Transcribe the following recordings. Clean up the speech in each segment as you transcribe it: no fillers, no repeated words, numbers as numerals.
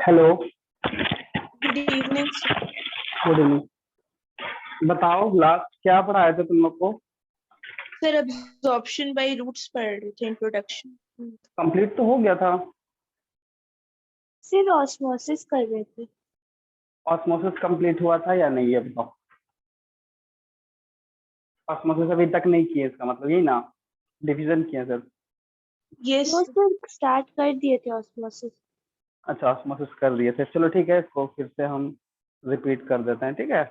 Hello, good evening sir. Good evening. बताओ last क्या पढ़ाए थे तुम लोग को? सर अब्जॉर्प्शन बाय रूट्स पढ़ रहे थे, इंट्रोडक्शन। कंप्लीट तो हो गया था। सर ऑस्मोसिस कर रहे थे। ऑस्मोसिस कंप्लीट हुआ था या नहीं, ये बताओ। ऑस्मोसिस अभी तक नहीं किए, इसका मतलब यही ना, डिवीजन किया सर। यस सर, स्टार्ट कर दिए थे ऑस्मोसिस। अच्छा, ऑस्मोसिस कर दिए थे, चलो ठीक है, इसको फिर से हम रिपीट कर देते हैं, ठीक है।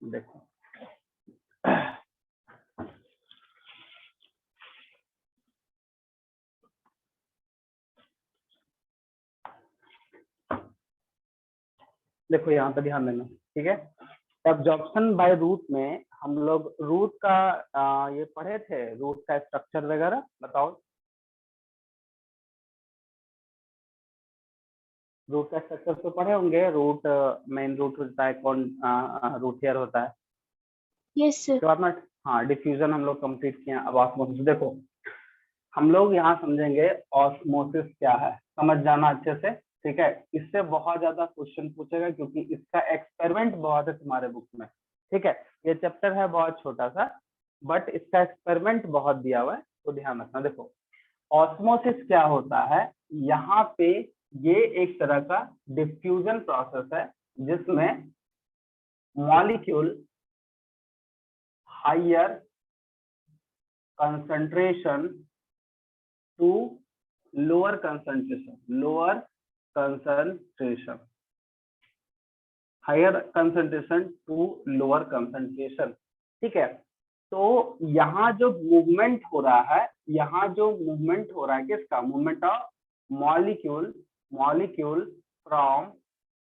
देखो, देखो यहाँ पे ध्यान देना, ठीक है। एब्जॉर्प्शन बाय रूट में हम लोग रूट का ये पढ़े थे, रूट का स्ट्रक्चर वगैरह बताओ। रूट का स्ट्रक्चर तो पढ़े होंगे, रूट मेन रूट होता है, कौन रूट हेयर होता है। Yes, sir. उसके बाद में हाँ डिफ्यूजन हम लोग कंप्लीट किए। अब ऑस्मोसिस देखो, हम लोग यहाँ समझेंगे ऑस्मोसिस क्या है, समझ जाना अच्छे से, ठीक है। इससे बहुत ज्यादा क्वेश्चन पूछेगा क्योंकि इसका एक्सपेरिमेंट बहुत है तुम्हारे बुक में, ठीक है। ये चैप्टर है बहुत छोटा सा, बट इसका एक्सपेरिमेंट बहुत दिया हुआ है, तो ध्यान रखना। देखो ऑस्मोसिस क्या होता है, यहाँ पे ये एक तरह का डिफ्यूजन प्रोसेस है जिसमें molecule higher concentration to lower concentration, higher concentration to lower concentration, ठीक है। तो यहाँ जो मूवमेंट हो रहा है, किसका movement of molecule from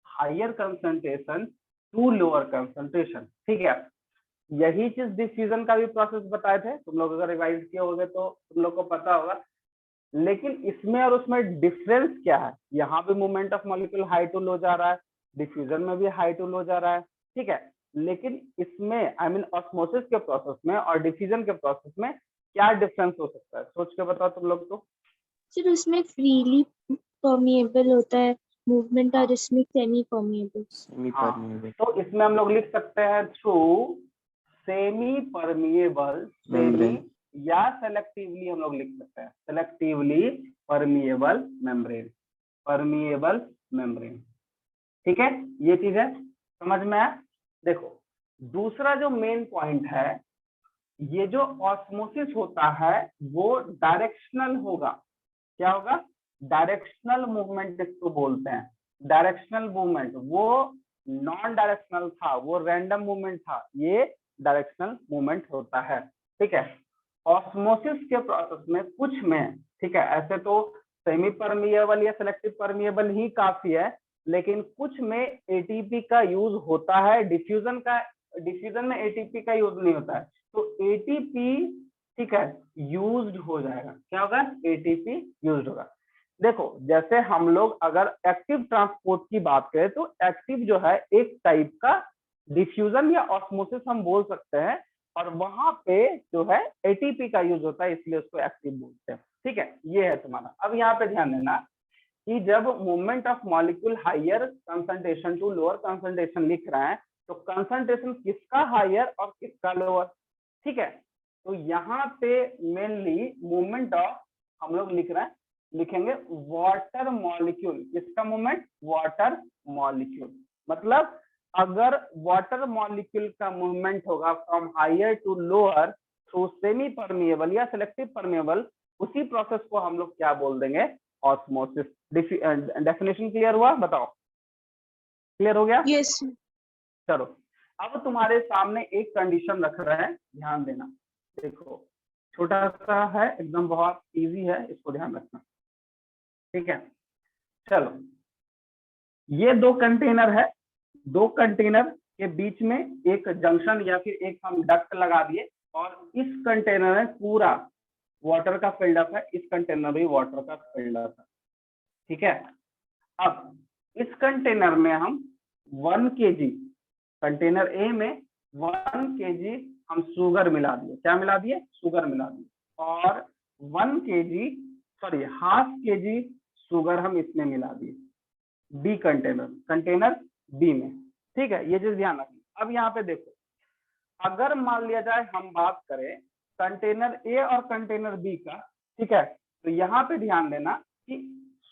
higher concentration to lower concentration, ठीक है। यही चीज डिफ्यूजन का भी प्रोसेस बताए थे, तुम लोग अगर रिवाइज किए होगे तो तुम लोग को पता होगा। लेकिन इसमें और उसमें डिफरेंस क्या है, यहाँ भी movement of molecule high to low जा रहा है, डिफ्यूजन में भी हाई टू लो जा रहा है, ठीक है। लेकिन इसमें आई मीन ऑस्मोसिस के प्रोसेस में और डिफ्यूजन के प्रोसेस में क्या डिफरेंस हो सकता है, सोच के बताओ तुम लोग। तो सर उसमें फ्रीली परमिएबल होता है मूवमेंट और इसमें सेमी परमिएबल। तो इसमें हम लोग लिख सकते हैं थ्रू सेमी परमिएबल, सेमी या सेलेक्टिवली हम लोग लिख सकते हैं, सेलेक्टिवली परमिएबल मेम्ब्रेन, ठीक है। ये चीज है, समझ में आया। देखो दूसरा जो मेन पॉइंट है, ये जो ऑस्मोसिस होता है वो डायरेक्शनल होगा। क्या होगा, डायरेक्शनल मूवमेंट इसको बोलते हैं। डायरेक्शनल मूवमेंट, वो नॉन डायरेक्शनल था, वो रैंडम मूवमेंट था, ये डायरेक्शनल मूवमेंट होता है, ठीक है। ऑस्मोसिस के प्रोसेस में कुछ में, ठीक है, ऐसे तो सेमी परमिएबल या सेलेक्टिव परमिएबल ही काफी है, लेकिन कुछ में एटीपी का यूज होता है, डिफ्यूजन में एटीपी का यूज नहीं होता है, तो एटीपी, ठीक है, यूज्ड हो जाएगा। क्या होगा, एटीपी यूज्ड होगा। देखो जैसे हम लोग अगर एक्टिव ट्रांसपोर्ट की बात करें तो एक्टिव जो है एक टाइप का डिफ्यूजन या ऑस्मोसिस हम बोल सकते हैं, और वहां पे जो है एटीपी का यूज होता है, इसलिए उसको एक्टिव बोलते हैं, ठीक है। ये है तुम्हारा। अब यहाँ पे ध्यान देना कि जब movement of molecule higher concentration to lower concentration लिख रहे हैं, तो कंसंट्रेशन किसका हायर और किसका लोअर, ठीक है। तो यहाँ पे मेनली मूवमेंट ऑफ हम लोग लिखेंगे वाटर मॉलिक्यूल, किसका मूवमेंट, वाटर मॉलिक्यूल। मतलब अगर वाटर मॉलिक्यूल का मूवमेंट होगा from higher to lower through semi permeable या सेलेक्टिव परमिएबल, उसी प्रोसेस को हम लोग क्या बोल देंगे, ऑस्मोसिस। डेफिनेशन क्लियर हुआ, बताओ क्लियर हो गया। यस। चलो अब तुम्हारे सामने एक कंडीशन रख रहे हैं, ध्यान देना। देखो छोटा सा है एकदम, बहुत इजी है, इसको ध्यान रखना, ठीक है। चलो ये दो कंटेनर है, दो कंटेनर के बीच में एक जंक्शन या फिर एक हम डक्ट लगा दिए, और इस कंटेनर में पूरा वाटर का फिल्डअप है, इस कंटेनर में वाटर का फिल्डअप है, ठीक है। अब इस कंटेनर में हम 1 kg, कंटेनर ए में 1 kg हम शुगर मिला दिए, क्या मिला दिए, शुगर मिला दिए, और 1 kg sorry half kg sugar हम इसमें मिला दिए बी कंटेनर बी में, ठीक है। ये चीज ध्यान रखना। अब यहाँ पे देखो, अगर मान लिया जाए हम बात करें कंटेनर ए और कंटेनर बी का, ठीक है, तो यहाँ पे ध्यान देना कि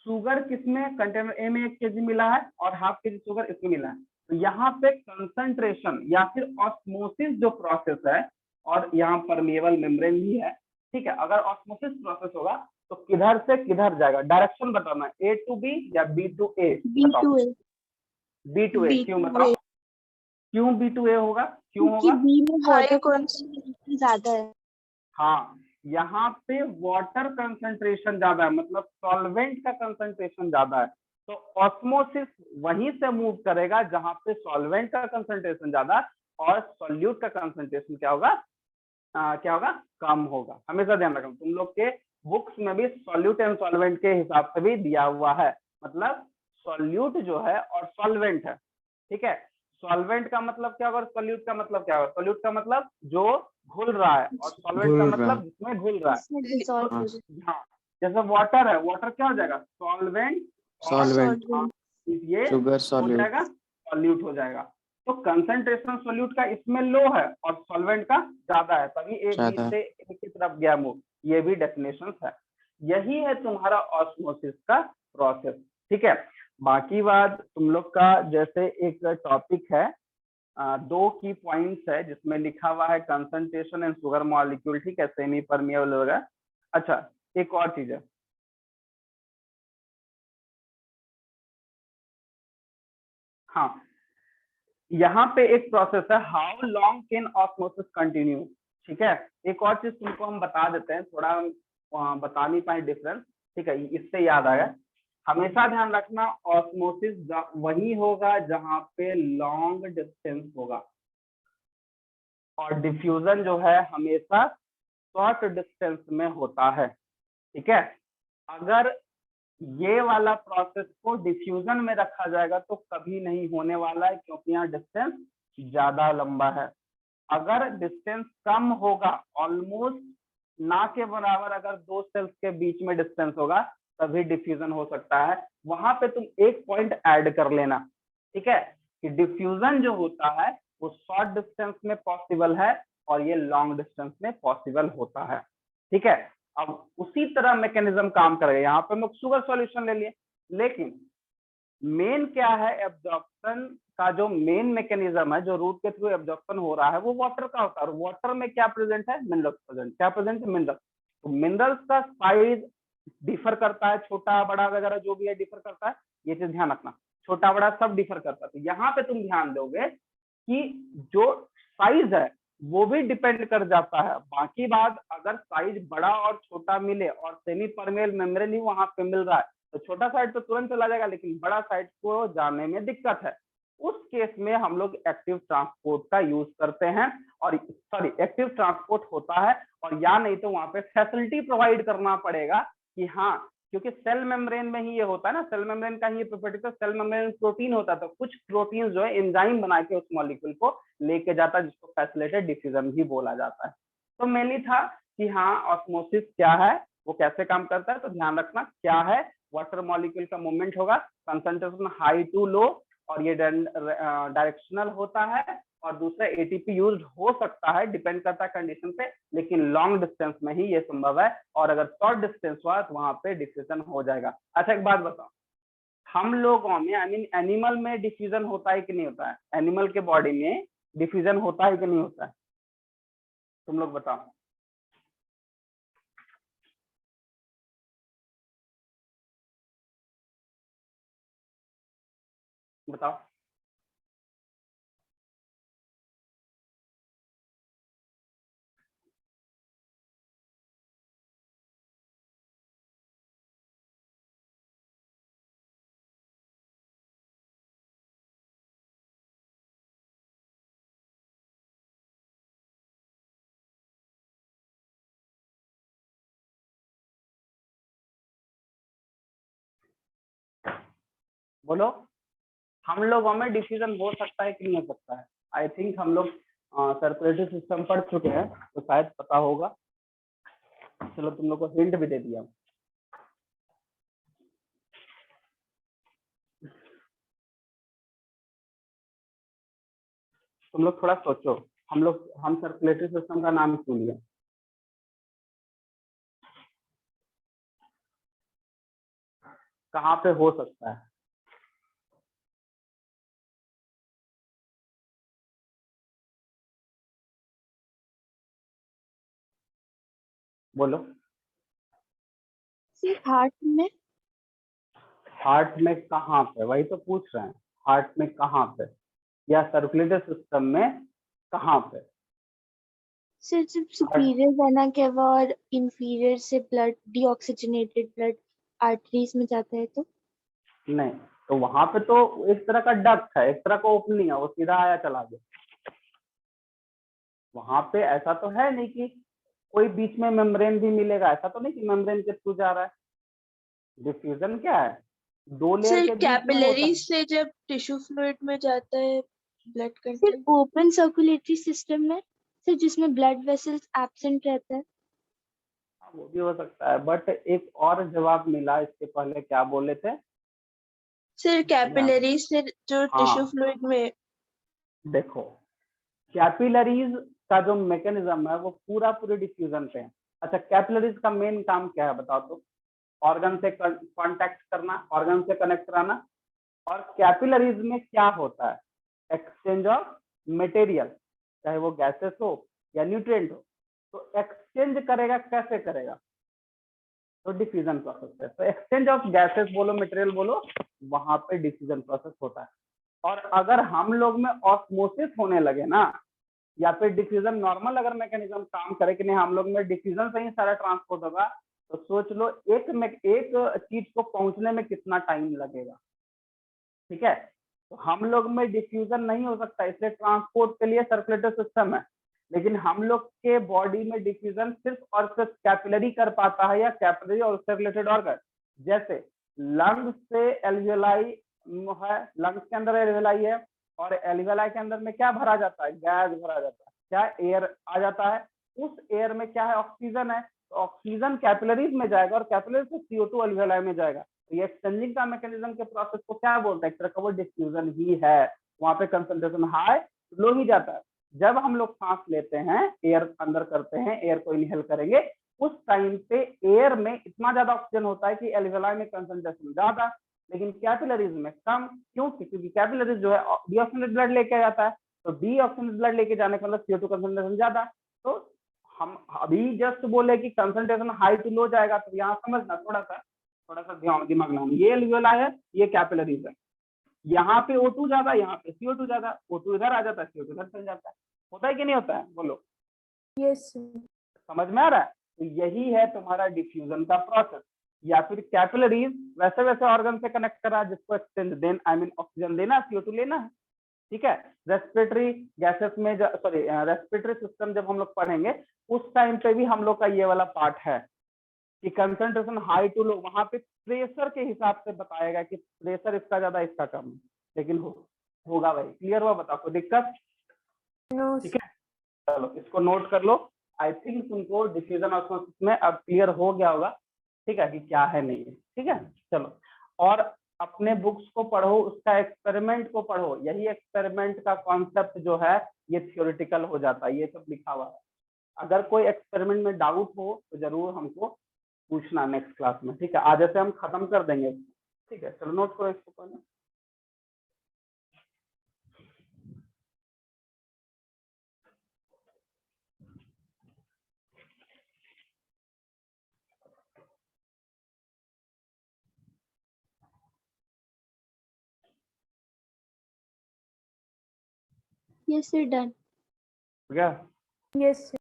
शुगर किसमें, कंटेनर ए में 1 kg मिला है और हाफ kg शुगर इसमें मिला है, तो यहाँ पे कंसंट्रेशन या फिर ऑस्मोसिस जो प्रोसेस है, और यहाँ परमिएबल मेम्ब्रेन भी है, ठीक है। अगर ऑस्मोसिस प्रोसेस होगा तो किधर से किधर जाएगा, डायरेक्शन बताना, ए टू बी या बी टू ए, बताओ। बी टू ए, क्यों बताओ, क्यों बी टू ए होगा, क्यों होगा, बी में वाटर कंसंट्रेशन ज्यादा है। हाँ यहाँ पे वाटर कंसंट्रेशन ज्यादा है, मतलब सॉल्वेंट का कंसंट्रेशन ज्यादा है, तो ऑस्मोसिस वहीं से मूव करेगा जहां पे सॉल्वेंट का कंसंट्रेशन ज्यादा, और सॉल्यूट का कंसंट्रेशन क्या होगा, क्या होगा, कम होगा। हमेशा ध्यान रखना, तुम लोग के बुक्स में भी सॉल्यूट एंड सॉल्वेंट के हिसाब से भी दिया हुआ है, मतलब सॉल्यूट जो है और सॉल्वेंट है, ठीक है। सॉल्वेंट का मतलब क्या होगा, सॉल्यूट का मतलब क्या होगा, सॉल्यूट का मतलब जो घुल रहा है, और सॉल्वेंट का घुल रहा मतलब जिसमें घुल रहा है। इसमें डिसॉल्व हाँ। हो जाए। हाँ, जैसे वाटर है, वाटर क्या हो जाएगा, सॉल्वेंट, और सॉल्वेंट, ये शुगर हो सॉल्यूट। जाएगा सॉल्यूट हो जाएगा। तो कंसंट्रेशन सॉल्यूट का इसमें लो है और सॉल्वेंट का ज्यादा है, तभी ए बी ज्यादा। से ए की तरफ गया मूव। ये भी डेफिनेशन है। यही है तुम्हारा ऑस्मोसिस का प्रोसेस, ठीक है। बाकी बात तुम लोग का जैसे एक टॉपिक है, 2 की पॉइंट्स है जिसमें लिखा हुआ है कंसंट्रेशन एंड शुगर मॉलिक्यूल, ठीक है, सेमी परमिएबल वगैरह। अच्छा, एक और चीज है, हाँ, यहाँ पे एक प्रोसेस है, how long can osmosis continue, ठीक है। एक और चीज तुमको हम बता देते हैं, थोड़ा हम बता नहीं पाए डिफरेंस, ठीक है, इससे याद आया। हमेशा ध्यान रखना, ऑस्मोसिस वही होगा जहां पे लॉन्ग डिस्टेंस होगा, और डिफ्यूजन जो है हमेशा शॉर्ट डिस्टेंस में होता है, ठीक है। अगर ये वाला प्रोसेस को डिफ्यूजन में रखा जाएगा तो कभी नहीं होने वाला है, क्योंकि यहाँ डिस्टेंस ज्यादा लंबा है। अगर डिस्टेंस कम होगा, ऑलमोस्ट ना के बराबर अगर 2 सेल्स के बीच में डिस्टेंस होगा, तभी डिफ्यूजन हो सकता है। वहां पे तुम एक पॉइंट ऐड कर लेना, ठीक है, कि डिफ्यूजन जो होता है वो शॉर्ट डिस्टेंस में पॉसिबल है और ये लॉन्ग डिस्टेंस में पॉसिबल होता है, ठीक है। अब उसी तरह मैकेनिज्म काम करेगा। यहाँ पे हम लोग शुगर सॉल्यूशन ले लिए, लेकिन मेन क्या है, एब्जॉर्प्शन का जो मेन मैकेनिज्म है, जो रूट के थ्रू एब्जॉर्प्शन हो रहा है, वो वाटर का होता है। और वाटर में क्या प्रेजेंट है, मिनरल्स प्रेजेंट। क्या प्रेजेंट है, मिनरल्स। तो मिनरल्स का साइज डिफर करता है, छोटा बड़ा वगैरह जो भी है डिफर करता है, ये चीज ध्यान रखना, छोटा बड़ा सब डिफर करता है। तो यहाँ पे तुम ध्यान दोगे कि जो साइज है वो भी डिपेंड कर जाता है। बाकी बात, अगर साइज बड़ा और छोटा मिले और सेमी परमेबल मेम्ब्रेन ही वहां पे मिल रहा है, तो छोटा साइड तो तुरंत चला जाएगा, लेकिन बड़ा साइड को जाने में दिक्कत है। उस केस में हम लोग एक्टिव ट्रांसपोर्ट का यूज करते हैं, और सॉरी, एक्टिव ट्रांसपोर्ट होता है, और या नहीं तो वहां पे फैसिलिटी प्रोवाइड करना पड़ेगा कि हाँ, क्योंकि सेल मेम्ब्रेन में ही ये होता है ना, सेल मेम्ब्रेन का ही प्रॉपर्टी, तो सेल मेम्ब्रेन प्रोटीन होता है, तो कुछ प्रोटीन जो है एंजाइम बना के उस मॉलिक्यूल को लेके जाता है, जिसको फैसिलिटेटेड डिफ्यूजन भी बोला जाता है। तो मेनली था कि हाँ, ऑस्मोसिस क्या है, वो कैसे काम करता है, तो ध्यान रखना क्या है, वाटर मॉलिक्यूल का मूवमेंट होगा, कंसंट्रेशन हाई टू लो, और ये डायरेक्शनल होता है, और दूसरा एटीपी यूज हो सकता है, डिपेंड करता है कंडीशन पे, लेकिन लॉन्ग डिस्टेंस में ही ये संभव है, और अगर शॉर्ट डिस्टेंस हुआ तो वहां पे डिफ्यूजन हो जाएगा। अच्छा, एक बात बताओ, हम लोगों में, आई मीन एनिमल में डिफ्यूजन होता है कि नहीं होता है, एनिमल के बॉडी में डिफ्यूजन होता है कि नहीं होता है, तुम लोग बताओ। बताओ। बोलो, हम लोगों में डिफ्यूजन हो सकता है कि नहीं हो सकता है। आई थिंक हम लोग सर्कुलेटरी सिस्टम पढ़ चुके हैं, तो शायद पता होगा। चलो, तुम लोग को हिंट भी दे दिया। तुम लोग थोड़ा सोचो, हम सर्कुलेटरी सिस्टम का नाम क्यों लिया, कहाँ पे हो सकता है, बोलो। सिर्फ हार्ट में। हार्ट में कहाँ पे, वही तो पूछ रहे हैं, हार्ट में कहाँ पे, या सर्कुलेटरी सिस्टम में कहाँ पे। सिर्फ सुपीरियर वेना केवा और इंफीरियर से ब्लड, डीऑक्सीजनेटेड ब्लड आर्टरीज में जाता है तो। नहीं, तो वहां पे तो एक तरह का डक्ट है, एक तरह का ओपनिंग है, वो सीधा आया चला गया। वहां पे ऐसा तो है नहीं कि कोई बीच में मेम्ब्रेन भी मिलेगा, ऐसा तो नहीं कि मेम्ब्रेन के थ्रू जा रहा है। डिफ्यूजन क्या है, दो लेयर सर के बीच में होता कैपिलरी है। से जब टिश्यू फ्लूइड में जाता है blood content, open circulatory system में सर जिसमें ब्लड वेसल्स एब्सेंट रहता है। हाँ, वो भी हो सकता है, बट एक और जवाब मिला इसके पहले, क्या बोले थे? सर ध्यान, कैपिलरी से जो टिश्यू हाँ फ्लूइड में। देखो, कैपिलरीज का जो मैकेनिज्म है वो पूरा पूरे डिफ्यूजन पे है। अच्छा, कैपिलरीज का मेन काम क्या है बताओ तो? ऑर्गन से कांटेक्ट करना, ऑर्गन से कनेक्ट कराना। और कैपिलरीज में क्या होता है? एक्सचेंज ऑफ मटेरियल, चाहे वो गैसेस हो या न्यूट्रिएंट हो, तो एक्सचेंज करेगा, कैसे करेगा? तो डिफ्यूजन प्रोसेस है। तो एक्सचेंज ऑफ गैसेस बोलो, मटेरियल बोलो, वहां पे डिफ्यूजन प्रोसेस होता है। और अगर हम लोग में ऑस्मोसिस होने लगे ना, या फिर डिफ्यूजन नॉर्मल अगर मैकेनिज्म काम करे कि नहीं हम लोग में डिफ्यूजन से ही सारा ट्रांसपोर्ट होगा, तो सोच लो एक चीज को पहुंचने में कितना टाइम लगेगा। ठीक है, तो हम लोग में डिफ्यूजन नहीं हो सकता, इसलिए ट्रांसपोर्ट के लिए सर्कुलेटरी सिस्टम है। लेकिन हम लोग के बॉडी में डिफ्यूजन सिर्फ और सिर्फ कैपिलरी कर पाता है, या कैपिलरी और उससे रिलेटेड ऑर्गन। जैसे लंग्स से एल्वियोलाई है, लंग्स के अंदर एल्वियोलाई है, और एल्वियोलाई के अंदर में क्या भरा जाता है? गैस भरा जाता है, क्या एयर आ जाता है। उस एयर में क्या है? ऑक्सीजन है। तो ऑक्सीजन कैपिलरीज में जाएगा और कैपिलरी से CO2 एल्वियोलाई में जाएगा। तो ये एक्सचेंजिंग का मैकेनिज्म के प्रोसेस को क्या बोलते हैं? एक तरह का वो डिफ्यूजन ही है। वहां पे कंसंट्रेशन हाई लो ही जाता है। जब हम लोग सांस लेते हैं, एयर अंदर करते हैं, एयर को इनहेल करेंगे, उस टाइम पे एयर में इतना ज्यादा ऑक्सीजन होता है कि एल्वियोलाई में कंसंट्रेशन ज्यादा, लेकिन कैपिलरीज में कम। क्यों? क्योंकि कैपिलरीज जो है डीऑक्सीजनेटेड ब्लड लेके जाता है, तो डीऑक्सीजनेटेड ब्लड लेके जाने का मतलब CO2 कंसंट्रेशन ज्यादा। तो हम अभी जस्ट बोले कि कंसंट्रेशन हाई टू लो जाएगा, तो यहाँ समझना थोड़ा सा दिमाग लगाना, ये एल्वियोलाई है, ये कैपिलरीज है। यहाँ पे O2 ज्यादा, यहाँ पे CO2 ज्यादा, O2 इधर आ जाता है, CO2 इधर चल जाता है। होता है कि नहीं होता है? बोलो। यस। समझ में आ रहा है? तो यही है तुम्हारा डिफ्यूजन का प्रोसेस। या फिर कैपिलरीज वैसे वैसे ऑर्गन से कनेक्ट करा जिसको exchange then I mean oxygen देना, CO2 लेना है। ठीक है, रेस्पिरेटरी गैसेस में सॉरी रेस्पिरेटरी सिस्टम जब हम लोग पढ़ेंगे, उस टाइम पे भी हम लोग का ये वाला पार्ट है कि कंसंट्रेशन हाई टू लो, वहां पे प्रेशर के हिसाब से बताएगा कि प्रेशर इसका ज्यादा इसका कम। लेकिन होगा भाई, क्लियर हुआ? बताओ, कोई दिक्कत? ठीक है, चलो इसको नोट कर लो। आई थिंक तुमको डिफ्यूजन ऑस्मोसिस में अब क्लियर हो गया होगा, ठीक है, कि क्या है नहीं है। ठीक है, चलो। और अपने बुक्स को पढ़ो, उसका एक्सपेरिमेंट को पढ़ो। यही एक्सपेरिमेंट का कॉन्सेप्ट जो है ये थियोरिटिकल हो जाता है, ये सब लिखा हुआ है। अगर कोई एक्सपेरिमेंट में डाउट हो तो जरूर हमको पूछना नेक्स्ट क्लास में। ठीक है, आज से हम खत्म कर देंगे। ठीक है, चलो नोट करो इसको पहले। Yes sir, done. हो गया? Yes sir.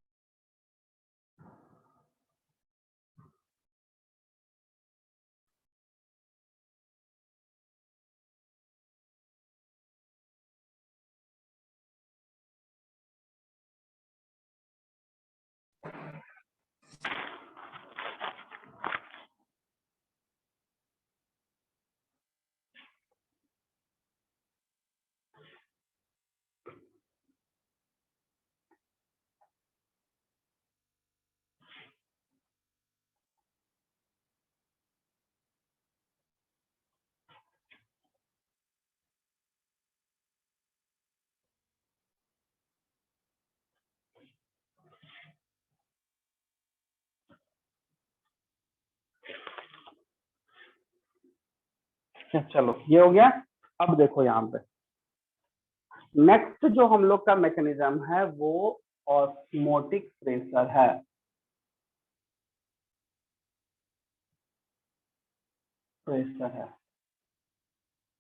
चलो ये हो गया। अब देखो यहाँ पे नेक्स्ट जो हम लोग का मैकेनिज्म है वो ऑस्मोटिक प्रेशर है।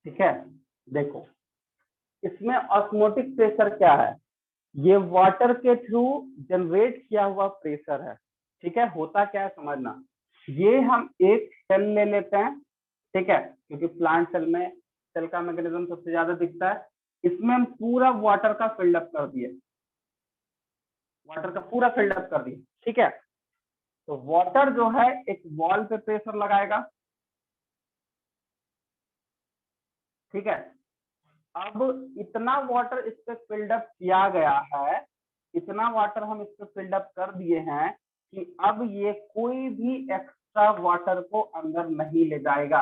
ठीक है, देखो इसमें ऑस्मोटिक प्रेशर क्या है? ये वाटर के थ्रू जनरेट किया हुआ प्रेशर है। ठीक है, होता क्या है समझना। ये हम एक सेल ले लेते हैं, ठीक है, क्योंकि प्लांट सेल में सेल का मैकेनिज्म सबसे ज्यादा दिखता है। इसमें हम पूरा वाटर का फिल्डअप कर दिए। वाटर का पूरा फिल्डअप कर दिया, ठीक है। तो वाटर जो है एक वॉल पे प्रेशर लगाएगा, ठीक है। अब इतना वाटर इस पे फिल्डअप किया गया है, इतना वाटर हम इस पे फिल्डअप कर दिए हैं कि अब ये कोई भी एक्स्ट्रा वाटर को अंदर नहीं ले जाएगा।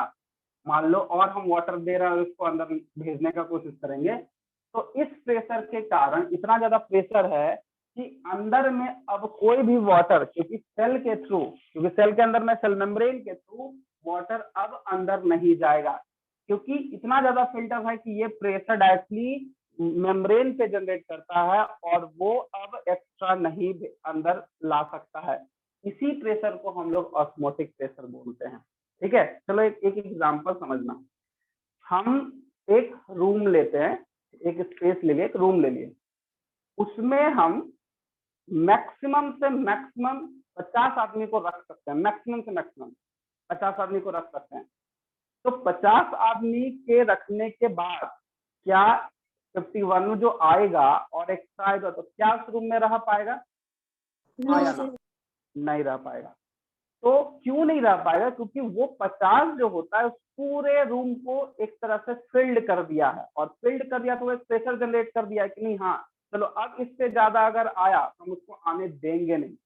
मान लो और हम वाटर दे रहे हैं, उसको अंदर भेजने का कोशिश करेंगे, तो इस प्रेशर के कारण इतना ज्यादा प्रेशर है कि अंदर में अब कोई भी वाटर, क्योंकि सेल के थ्रू, क्योंकि सेल के अंदर में सेल मेम्ब्रेन के थ्रू वाटर अब अंदर नहीं जाएगा, क्योंकि इतना ज्यादा फिल्टर है कि ये प्रेशर डायरेक्टली मेम्ब्रेन पे जनरेट करता है और वो अब एक्स्ट्रा नहीं अंदर ला सकता है। इसी प्रेशर को हम लोग ऑस्मोटिक प्रेशर बोलते हैं, ठीक है। चलो एक एग्जांपल समझना। हम एक रूम लेते हैं, एक स्पेस ले लिए, एक रूम ले लिए, उसमें हम मैक्सिमम से मैक्सिमम 50 आदमी को रख सकते हैं, मैक्सिमम से मैक्सिमम 50 आदमी को रख सकते हैं। तो 50 आदमी के रखने के बाद क्या 51 जो आएगा और एक्स्ट्रा आएगा तो क्या उस रूम में रह पाएगा? आया ना? नहीं रह पाएगा। तो क्यों नहीं रह पाएगा? क्योंकि वो 50 जो होता है उस पूरे रूम को एक तरह से फिल्ड कर दिया है, और फिल्ड कर दिया तो एक प्रेशर जनरेट कर दिया है कि नहीं, हाँ चलो अब इससे ज्यादा अगर आया तो हम उसको आने देंगे नहीं।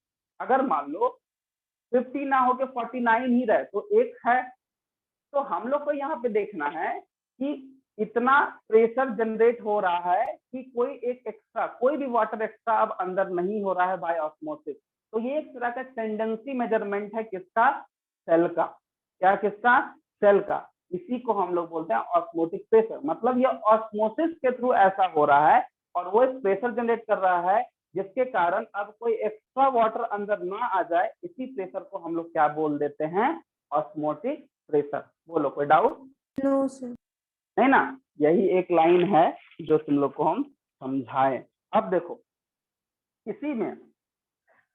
अगर मान लो 50 ना होके 49 ही रहे तो एक है, तो हम लोग को यहाँ पे देखना है कि इतना प्रेशर जनरेट हो रहा है कि कोई एक एक्स्ट्रा, कोई भी वाटर एक्स्ट्रा अब अंदर नहीं हो रहा है बाय ऑस्मोसिस। तो ये एक तरह का टेंडेंसी मेजरमेंट है किसका? सेल का। क्या किसका? सेल का। इसी को हम लोग बोलते हैं ऑस्मोटिक प्रेशर। मतलब ये ऑस्मोसिस के थ्रू ऐसा हो रहा है और वो एक प्रेशर जनरेट कर रहा है जिसके कारण अब कोई एक्स्ट्रा वाटर अंदर ना आ जाए। इसी प्रेशर को हम लोग क्या बोल देते हैं? Osmotic pressure. बोलो, कोई डाउट? No sir. नहीं ना? यही एक लाइन है जो तुम लोग को हम समझाएं। अब देखो, इसी में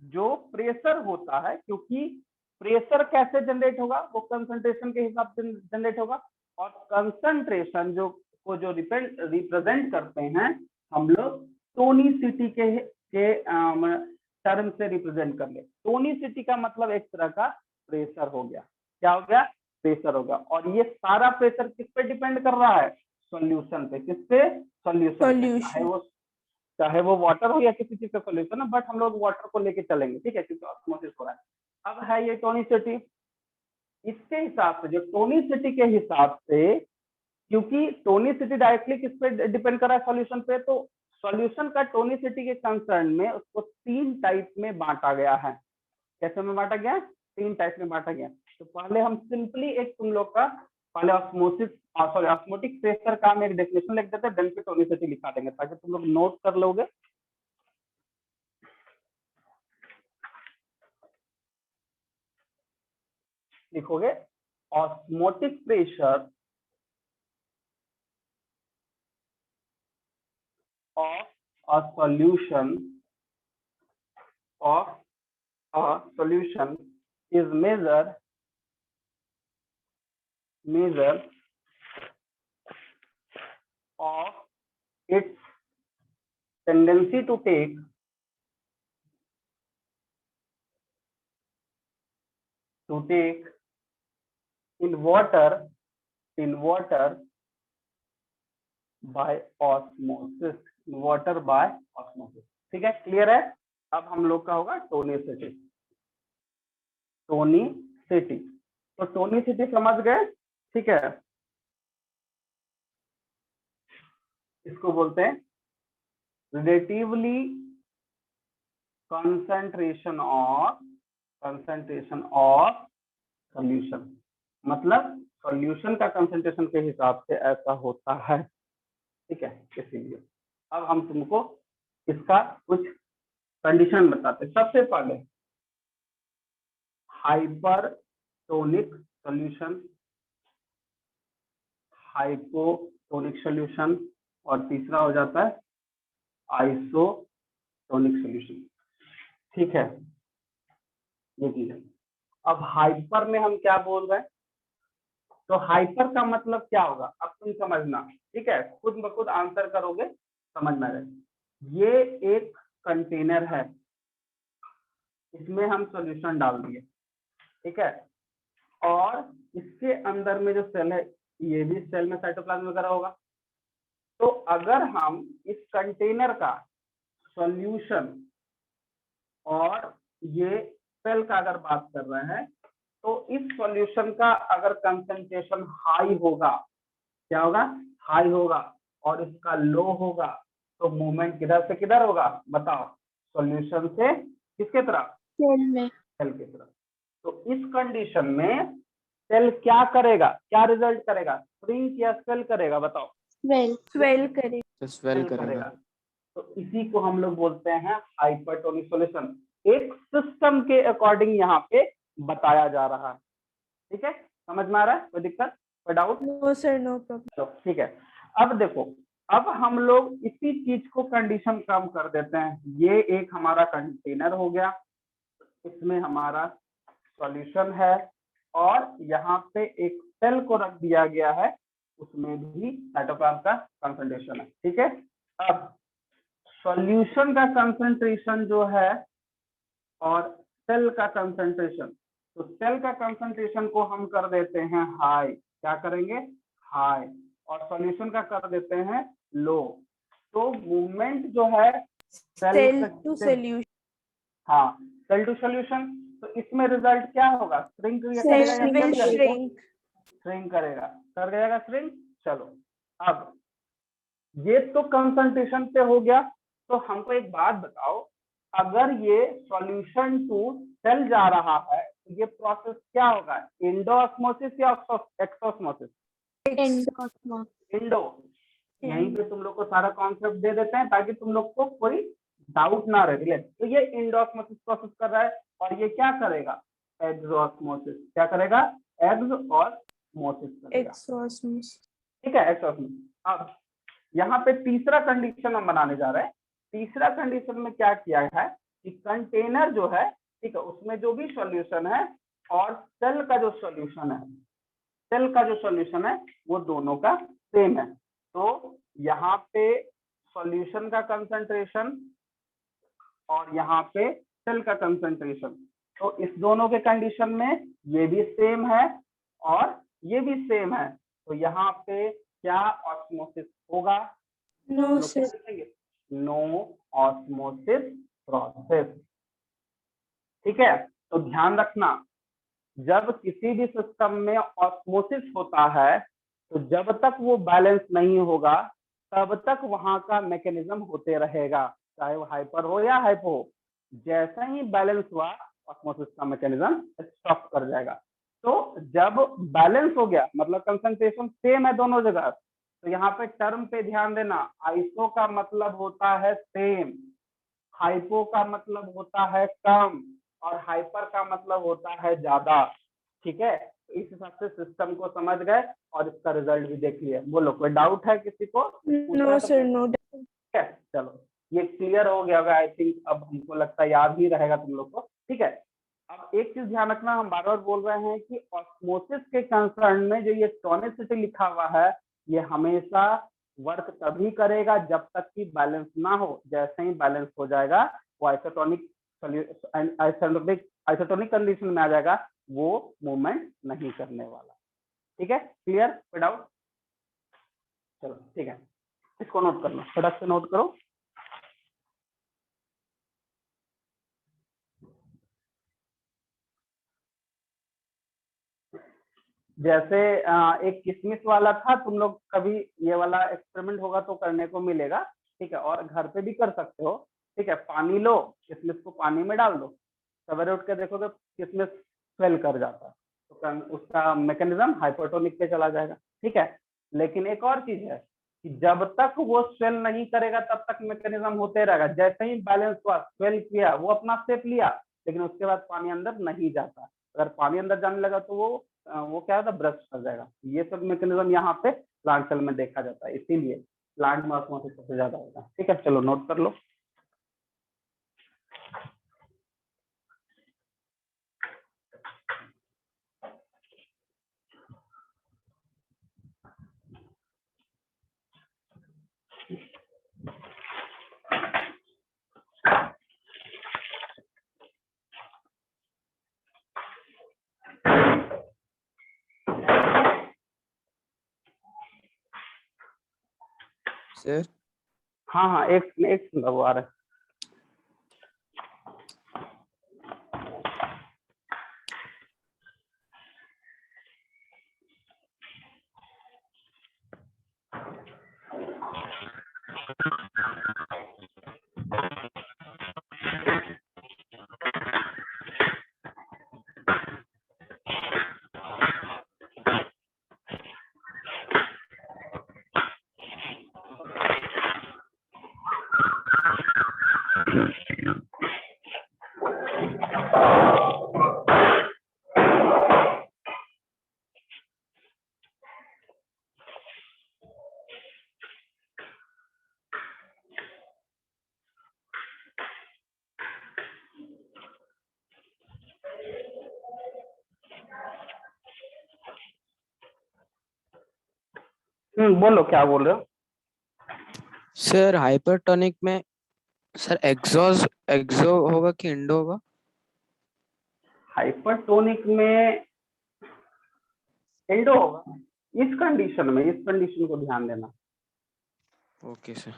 जो प्रेशर होता है, क्योंकि प्रेशर कैसे जनरेट होगा? वो कंसंट्रेशन के हिसाब से जनरेट होगा, और कंसंट्रेशन जो को जो रिप्रेजेंट करते हैं हम लोग टोनिसिटी के टर्म से रिप्रेजेंट कर ले। टोनिसिटी का मतलब एक तरह का प्रेशर हो गया। क्या हो गया? प्रेशर होगा। और ये सारा प्रेशर किस पे डिपेंड कर रहा है? सॉल्यूशन पे। किस पे? सॉल्यूशन पे। चाहे वो वाटर हो या किसी चीज का सॉल्यूशन है, बट हम लोग वाटर को लेके चलेंगे, ठीक है, क्योंकि ऑस्मोसिस हो रहा है। अब है ये टोनिसिटी। इसके हिसाब से, जो टोनिसिटी के हिसाब से, क्योंकि टोनिसिटी डायरेक्टली किस पे डिपेंड कर रहा है? सॉल्यूशन पे। तो सॉल्यूशन का टोनिसिटी के कंसर्न में उसको 3 टाइप में बांटा गया है। कैसे में बांटा गया? 3 टाइप में बांटा गया। तो पहले हम सिंपली एक तुम लोग का पहले ऑस्मोसिस सॉरी ऑस्मोटिक प्रेशर का हम एक डेफिनेशन लिख देते हैं, देन फिर टोनिसिटी लिखा देंगे ताकि तुम लोग नोट कर लोगे। लिखोगे osmotic pressure of a solution is measure of its tendency to take in water by osmosis, water bye osmosis. ठीक है, क्लियर है? अब हम लोग का होगा टोनिसिटी। तो टोनिसिटी समझ गए? ठीक है, इसको बोलते हैं रिलेटिवली कंसंट्रेशन ऑफ सॉल्यूशन। मतलब सॉल्यूशन का कंसंट्रेशन के हिसाब से ऐसा होता है, ठीक है। इसीलिए अब हम तुमको इसका कुछ कंडीशन बताते हैं। सबसे पहले हाइपरटोनिक सॉल्यूशन, हाइपोटोनिक सॉल्यूशन, और तीसरा हो जाता है आइसोटोनिक सॉल्यूशन। ठीक है, ये चीज है। अब हाइपर में हम क्या बोल रहे हैं? तो हाइपर का मतलब क्या होगा अब तुम समझना, ठीक है, खुद ब खुद आंसर करोगे, समझ में आएगा। ये एक कंटेनर है, इसमें हम सॉल्यूशन डाल दिए, ठीक है, और इसके अंदर में जो सेल है ये भी सेल में साइटोप्लाज्म वगैरह होगा। तो अगर हम इस कंटेनर का सॉल्यूशन और ये सेल का अगर बात कर रहे हैं, तो इस सॉल्यूशन का अगर कंसंट्रेशन हाई होगा, क्या होगा, हाई होगा, और इसका लो होगा, तो मूवमेंट किधर से किधर होगा बताओ, सॉल्यूशन से किसके तरफ, सेल में। सेल की तरफ। तो इस कंडीशन में सेल क्या करेगा, क्या रिजल्ट करेगा, श्रिंक या स्वेल करेगा बताओ, स्वेल करे। स्वेल करेगा। तो इसी को हम लोग बोलते हैं हाइपरटोनिक सॉल्यूशन। एक सिस्टम के अकॉर्डिंग यहाँ पे बताया जा रहा है, ठीक है, समझ में आ रहा है, कोई दिक्कत, कोई doubt? No sir, no problem. ठीक है, अब देखो, अब हम लोग इसी चीज को कंडीशन कम कर देते हैं। ये एक हमारा कंटेनर हो गया, इसमें हमारा सॉल्यूशन है, और यहाँ पे एक सेल को रख दिया गया है, उसमें भी साइटोप्लाज्म का कंसंट्रेशन है, ठीक है। अब सॉल्यूशन का कंसंट्रेशन जो है और सेल का कंसंट्रेशन, तो सेल का कंसंट्रेशन को हम कर देते हैं हाई, क्या करेंगे, हाई, और सॉल्यूशन का कर देते हैं लो। तो मूवमेंट जो है सेल टू सॉल्यूशन। हाँ, सेल टू सॉल्यूशन, तो इसमें रिजल्ट क्या होगा, श्रिंक करेगा, श्रिंक करेगा, कर जाएगा श्रिंक। चलो, अब ये तो कंसंट्रेशन पे हो गया। तो हमको एक बात बताओ, अगर ये सॉल्यूशन टू सेल जा रहा है तो ये प्रोसेस क्या होगा, इंडोऑस्मोसिस या एक्सोस्मोसिस? इंडो। यहीं पे तुम लोग को सारा कॉन्सेप्ट दे देते हैं ताकि तुम लोग को कोई डाउट ना रहे। तो ये इंडोऑस्मोसिस प्रोसेस कर रहा है, और ये क्या करेगा, एक्सोस्मोसिस। क्या करेगा, एक्सोस्मोसिस करेगा, ठीक है, एक्सोस्मोसिस। अब यहाँ पे तीसरा कंडीशन हम बनाने जा रहे हैं। तीसरा कंडीशन में क्या किया है कि कंटेनर जो है, ठीक है, उसमें जो भी सॉल्यूशन है और सेल का जो सॉल्यूशन है, सेल का जो सॉल्यूशन है वो दोनों का सेम है। तो यहाँ पे सॉल्यूशन का कंसंट्रेशन और यहाँ पे सेल का कंसंट्रेशन, तो इस दोनों के कंडीशन में ये भी सेम है और ये भी सेम है। तो यहाँ पे क्या ऑस्मोसिस होगा, no sir, no osmosis process, ठीक है। तो ध्यान रखना, जब किसी भी सिस्टम में ऑस्मोसिस होता है तो जब तक वो बैलेंस नहीं होगा तब तक वहां का मैकेनिज्म होते रहेगा, चाहे वो हाइपर हो या हाइपो हो। जैसा ही बैलेंस हुआ ऑस्मोसिस का मैकेनिज्म स्टॉप कर जाएगा। तो जब बैलेंस हो गया मतलब कंसंट्रेशन सेम है दोनों जगह, तो यहाँ पे टर्म पे ध्यान देना, आइसो का मतलब होता है सेम, हाइपो का मतलब होता है कम, और हाइपर का मतलब होता है ज्यादा, ठीक है। इस हिसाब से सिस्टम को समझ गए और इसका रिजल्ट भी देख लिया। बोलो, कोई डाउट है किसी को? No sir, no. ठीक है, चलो ये क्लियर हो गया होगा आई थिंक। अब हमको लगता है याद ही रहेगा तुम लोग को, ठीक है। अब एक चीज ध्यान रखना, हम बार बार बोल रहे हैं कि ऑस्मोसिस के कंसर्न में जो ये टोनिसिटी लिखा हुआ है ये हमेशा वर्क तभी करेगा जब तक कि बैलेंस ना हो। जैसे ही बैलेंस हो जाएगा वो आइसोटोनिक कंडीशन में आ जाएगा, वो मूवमेंट नहीं करने वाला, ठीक है, क्लियर, कोई डाउट? चलो ठीक है, इसको नोट कर लो, फटाक से नोट करो। जैसे एक किशमिश वाला था, तुम लोग कभी ये वाला एक्सपेरिमेंट होगा तो करने को मिलेगा, ठीक है, और घर पे भी कर सकते हो, ठीक है। पानी लो, किशमिश को पानी में डाल दो, सवेरे उठ के देखोगे किशमिश स्वेल कर जाता है, तो उसका मैकेनिज्म हाइपरटोनिक पे चला जाएगा, ठीक है। लेकिन एक और चीज है कि जब तक वो स्वेल नहीं करेगा तब तक मैकेनिज्म होते रहेगा। जैसे ही बैलेंस हुआ, स्वेल किया, वो अपना स्टेप लिया, लेकिन उसके बाद पानी अंदर नहीं जाता। अगर पानी अंदर जाने लगा तो वो क्या होता है, ब्रस्ट कर जाएगा। ये सब मैकेनिज्म यहाँ पे प्लांट सेल में देखा जाता है, इसीलिए प्लांट में ऑस्मोसिस सबसे ज्यादा होता है, ठीक है। चलो नोट कर लो। सर हाँ हाँ, एक सेकंड, वो आ रहा है। बोलो क्या बोल रहे हो। सर हाइपरटोनिक में सर एक्सो होगा कि इंडो होगा? हाइपरटोनिक में एंडो होगा, इस कंडीशन में, इस कंडीशन को ध्यान देना। Okay sir.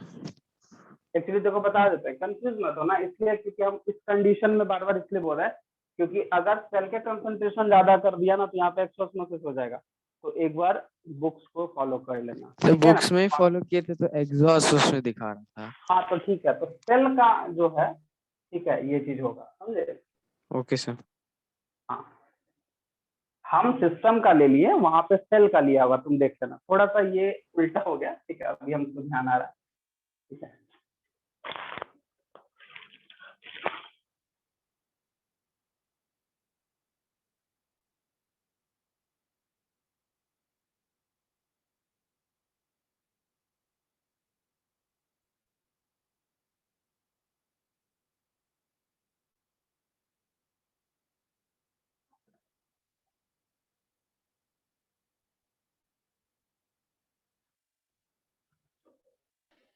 एक्चुअली देखो बता देते हैं, कंफ्यूज मत होना, इसलिए क्योंकि हम इस कंडीशन में बार बार इसलिए बोल रहे हैं क्योंकि अगर सेल के कंसंट्रेशन ज्यादा कर दिया ना तो यहाँ पे एक्सोस्मोसिस हो जाएगा। तो एक बार बुक्स को फॉलो कर लेना, तो ठीक है बुक्स ना। में फॉलो किए थे तो एग्जॉस्ट उसमें दिखा रहा था। हाँ तो ठीक है, तो सेल का जो है, ठीक है, ये चीज होगा, समझे। Okay sir. हाँ, हम सिस्टम का ले लिए, वहां पे सेल का लिया हुआ, तुम देख लेना, थोड़ा सा ये उल्टा हो गया, ठीक है, अभी हमको ध्यान आ रहा है, ठीक है।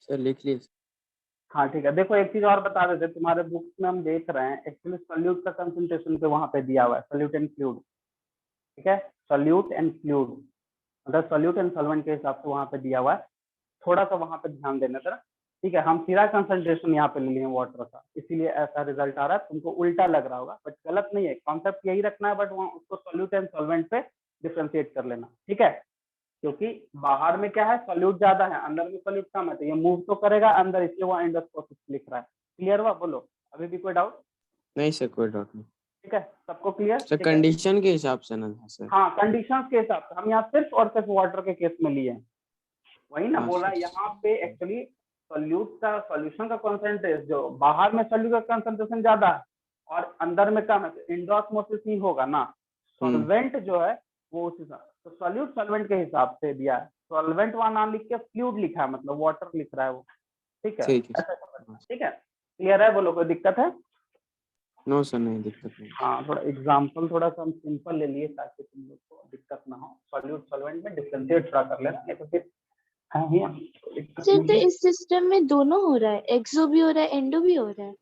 सर लिख लिए। हाँ ठीक है, देखो एक चीज और बता देते, तुम्हारे बुक्स में हम देख रहे हैं एक्चुअली सॉल्यूट का कंसंट्रेशन पे वहां पे दिया हुआ है, सॉल्यूट एंड फ्लूइड, ठीक है, सॉल्यूट एंड फ्लूइड, मतलब सॉल्यूट एंड सॉल्वेंट के हिसाब से वहां पे दिया हुआ है, थोड़ा सा वहां पे ध्यान देना जरा, ठीक है। हम सीधा कंसंट्रेशन यहाँ पे ले लिए वाटर का, इसीलिए ऐसा रिजल्ट आ रहा है, तुमको उल्टा लग रहा होगा, बट गलत नहीं है, कॉन्सेप्ट यही रखना है, बट वहाँ उसको सॉल्यूट एंड सॉल्वेंट पे डिफ्रेंशिएट कर लेना, ठीक है। क्योंकि बाहर में क्या है, सॉल्यूट ज्यादा है, अंदर में सॉल्यूट कम है, तो ये मूव तो करेगा अंदर, इसलिए वो एंडोस्कोपिक लिख रहा है। क्लियर हुआ, बोलो अभी भी कोई डाउट। नहीं सर कोई डाउट नहीं। ठीक है, सबको क्लियर, सर ठीक है। कंडीशन के हिसाब से ना सर। हाँ, कंडीशंस के हिसाब से हम यहाँ सिर्फ और सिर्फ वाटर के केस में लिए हैं, वही ना हाँ बोला सर। यहाँ पे एक्चुअली सॉल्यूट का, सॉल्यूशन का कॉन्सेंट्रेशन, जो बाहर में सॉल्यूट का कंसंट्रेशन ज्यादा है और अंदर में कम है, तो इंडोस्मोसिस ही होगा ना, सॉल्वेंट जो है वो उसी से, तो सॉल्यूट सॉल्वेंट के हिसाब से दिया है, सॉल्वेंट वहां नाम लिख के फ्लूइड लिखा है, मतलब वाटर लिख रहा है वो, ठीक है, ठीक है ऐसा समझना, ठीक है। क्लियर है, बोलो कोई दिक्कत है। नो सर नहीं दिक्कत नहीं। हाँ, थोड़ा एग्जाम्पल थोड़ा सा हम सिंपल ले लिए ताकि तुम लोग को दिक्कत ना हो, सॉल्यूट सॉल्वेंट में डिफरेंशिएट थोड़ा कर लेना, नहीं तो फिर हाँ ही दिक्कत सर नहीं तो है। इस सिस्टम में दोनों हो रहा है, एक्सो भी हो रहा है, एंडो भी हो रहा है।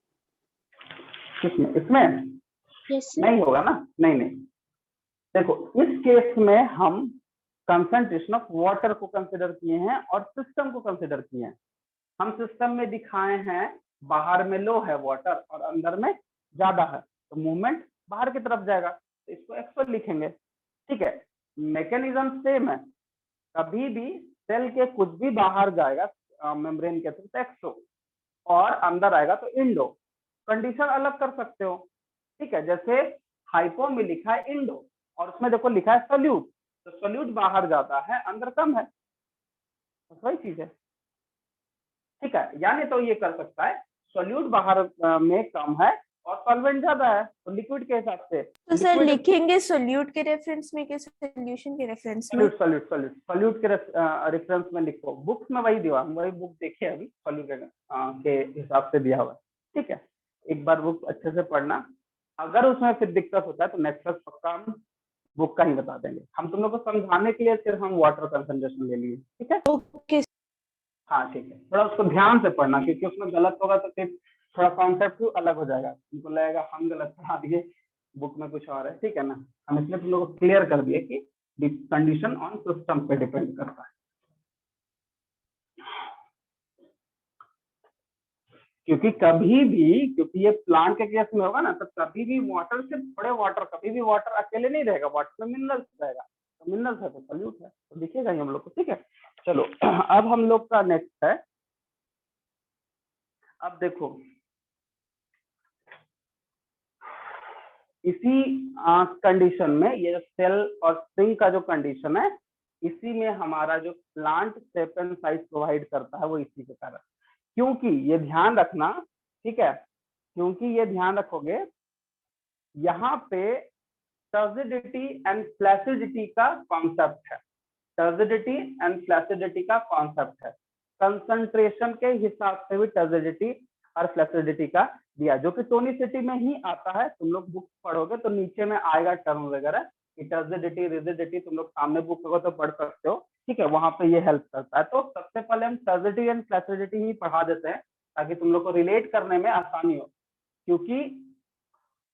किसमें, इसमें यस सर। नहीं होगा ना, नहीं नहीं, देखो इस केस में हम कंसंट्रेशन ऑफ वाटर को कंसिडर किए हैं और सिस्टम को कंसिडर किए हैं। हम सिस्टम में दिखाए हैं बाहर में लो है वाटर और अंदर में ज्यादा है, तो मूवमेंट बाहर की तरफ जाएगा, तो इसको एक्सो लिखेंगे, ठीक है। मैकेनिज्म सेम है, कभी भी सेल के कुछ भी बाहर जाएगा मेम्ब्रेन के थ्रू तो एक्सो, और अंदर आएगा तो इंडो, कंडीशन अलग कर सकते हो, ठीक है। जैसे हाइपो में लिखा है इंडो और उसमें देखो लिखा है सॉल्यूट, तो सॉल्यूट बाहर जाता है, अंदर कम है, तो वही चीज है, ठीक है। यानी तो ये कर सकता है सॉल्यूट बाहर में कम है और सॉल्वेंट ज्यादा है, तो लिक्विड के हिसाब से तो सर लिक्विड, लिखेंगे सोल्यूट के रेफरेंस में कि सोल्यूशन के रेफरेंस में? सॉल्यूट सॉल्यूट सॉल्यूट सॉल्यूट के रेफरेंस में लिखो, बुक्स में वही दिया, हम वही बुक देखे अभी, सॉल्यूट के हिसाब से दिया हुआ है, ठीक है। एक बार बुक अच्छे से पढ़ना, अगर उसमें फिर दिक्कत होता है तो नेक्स्ट क्लास पक्का हम बुक का ही बता देंगे, हम तुम लोग को समझाने के लिए सिर्फ हम वाटर कंसंट्रेशन ले लिए, ठीक है। ओके हाँ ठीक है, थोड़ा उसको ध्यान से पढ़ना, क्योंकि उसमें गलत होगा तो फिर थोड़ा कॉन्सेप्ट अलग हो जाएगा, तुमको लगेगा हम गलत पढ़ा दिए, बुक में कुछ और है, ठीक है ना। हम इसलिए तुम लोग को क्लियर कर दिए कि कंडीशन ऑन सिस्टम पे डिपेंड करता है। क्योंकि कभी भी, क्योंकि ये प्लांट के केस में होगा ना, तो कभी भी वाटर से थोड़े वाटर, कभी भी वाटर अकेले नहीं रहेगा, वाटर में मिनरल्स रहेगा, तो मिनरल्स है तो सॉल्यूट है, तो दिखेगा ही हम लोग को। ठीक है, चलो अब हम लोग का नेक्स्ट है, अब देखो इसी कंडीशन में ये जो सेल और स्प्रिंग का जो कंडीशन है, इसी में हमारा जो plant shape and size provide करता है वो इसी के कारण, क्योंकि ये ध्यान रखना, ठीक है, क्योंकि ये ध्यान रखोगे यहाँ पे टर्जिडिटी एंड फ्लैसिडिटी का कॉन्सेप्ट है, टर्जिडिटी एंड फ्लैसिडिटी का कॉन्सेप्ट है, कंसंट्रेशन के हिसाब से भी टर्जिडिटी और फ्लैसिडिटी का दिया, जो कि टोनिसिटी में ही आता है। तुम लोग बुक पढ़ोगे तो नीचे में आएगा टर्म वगैरह, कि टर्जिडिटी रिजिडिटी तुम लोग सामने बुक होगा तो पढ़ सकते हो। ठीक है, वहां पे ये हेल्प करता है। तो सबसे पहले हम टर्जिडिटी एंड फ्लैसिडिटी ही पढ़ा देते हैं ताकि तुम लोग को रिलेट करने में आसानी हो, क्योंकि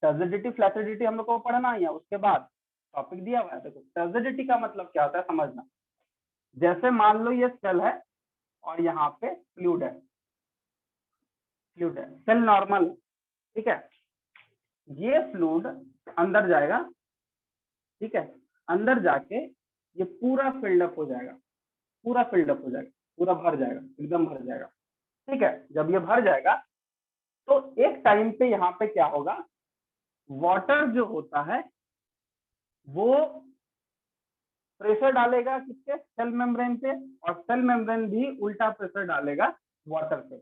टर्जिडिटी फ्लैसिडिटी हम लोग को पढ़ना ही है, उसके बाद टॉपिक दिया हुआ है। देखो टर्जिडिटी का मतलब क्या होता है समझना, जैसे मान लो ये सेल है और यहाँ पे फ्लूइड है, फ्लूइड है, सेल नॉर्मल, ठीक है, ये फ्लूइड अंदर जाएगा, ठीक है, अंदर जाके ये पूरा फिल्डअप हो जाएगा, पूरा फिल्डअप हो जाएगा, पूरा भर जाएगा, एकदम भर जाएगा। ठीक है, जब ये भर जाएगा तो एक टाइम पे यहाँ पे क्या होगा, वाटर जो होता है वो प्रेशर डालेगा किसके, सेल मेम्ब्रेन पे, और सेल मेम्ब्रेन भी उल्टा प्रेशर डालेगा वाटर पे।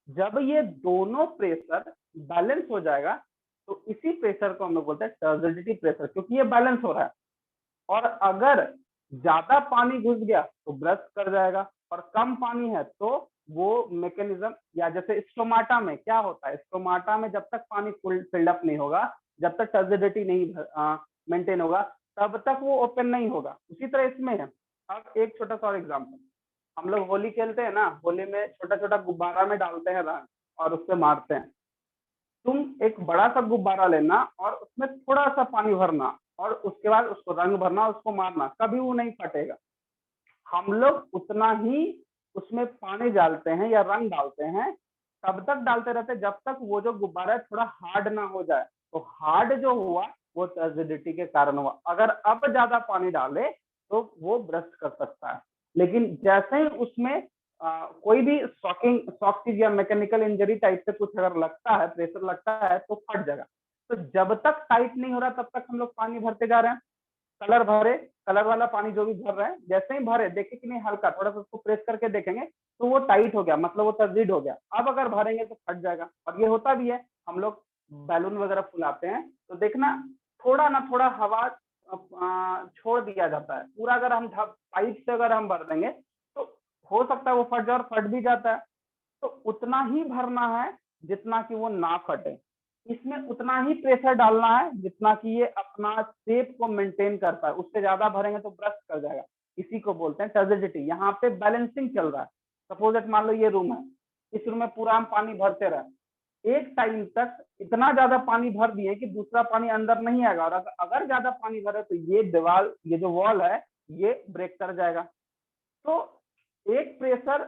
जब ये दोनों प्रेशर बैलेंस हो जाएगा तो इसी प्रेशर को हम लोग बोलते हैं टर्जिडिटी प्रेशर, क्योंकि ये बैलेंस हो रहा है। और अगर ज्यादा पानी घुस गया तो ब्रस्ट कर जाएगा, और कम पानी है तो वो मैकेनिज्म, या जैसे स्टोमाटा में क्या होता है, स्टोमाटा में जब तक पानी फिल्डअप नहीं होगा, जब तक टर्जिडिटी नहीं मेंटेन होगा, तब तक वो ओपन नहीं होगा। उसी तरह इसमें है। अब एक छोटा सा और एग्जाम्पल, हम लोग होली खेलते हैं ना, होली में छोटा छोटा गुब्बारा में डालते हैं रंग और उससे मारते हैं। तुम एक बड़ा सा गुब्बारा लेना और उसमें थोड़ा सा पानी भरना और उसके बाद उसको रंग भरना, उसको मारना, कभी वो नहीं फटेगा। हम लोग उतना ही उसमें पानी डालते हैं या रंग डालते हैं, तब तक डालते रहते हैं जब तक वो जो गुब्बारा है थोड़ा हार्ड ना हो जाए। तो हार्ड जो हुआ वो टर्जिडिटी के कारण हुआ। अगर अब ज्यादा पानी डाले तो वो ब्रस्ट कर सकता है, लेकिन जैसे ही उसमें कोई भी शॉक चीज या मैकेनिकल इंजरी टाइप से कुछ अगर लगता है, प्रेशर लगता है, तो फट जाएगा। तो जब तक टाइट नहीं हो रहा तब तक हम लोग पानी भरते जा रहे हैं। कलर भरे, कलर वाला पानी जो भी भर रहे हैं, जैसे ही भरे देखे कि नहीं हल्का थोड़ा सा उसको प्रेस करके देखेंगे तो वो टाइट हो गया, मतलब वो तस्दीद हो गया। अब अगर भरेंगे तो फट जाएगा। और ये होता भी है, हम लोग बैलून वगैरह फुलाते हैं तो देखना थोड़ा ना थोड़ा हवा छोड़ दिया जाता है। पूरा अगर हम पाइप से अगर हम भर देंगे तो हो सकता है वो फट जाए, और फट भी जाता है। तो उतना ही भरना है जितना कि वो ना फटे, इसमें उतना ही प्रेशर डालना है जितना कि ये अपना शेप को मेंटेन करता है। उससे ज्यादा भरेंगे तो ब्रस्ट कर जाएगा। इसी को बोलते हैं टर्जिडिटी। यहाँ पे बैलेंसिंग चल रहा है। सपोज दैट मान लो ये रूम है, इस रूम में पूरा हम पानी भरते रहे, एक टाइम तक इतना ज्यादा पानी भर दिए कि दूसरा पानी अंदर नहीं आएगा, और अगर ज्यादा पानी भरे तो ये दीवार, ये जो वॉल है, ये ब्रेक कर जाएगा। तो एक प्रेशर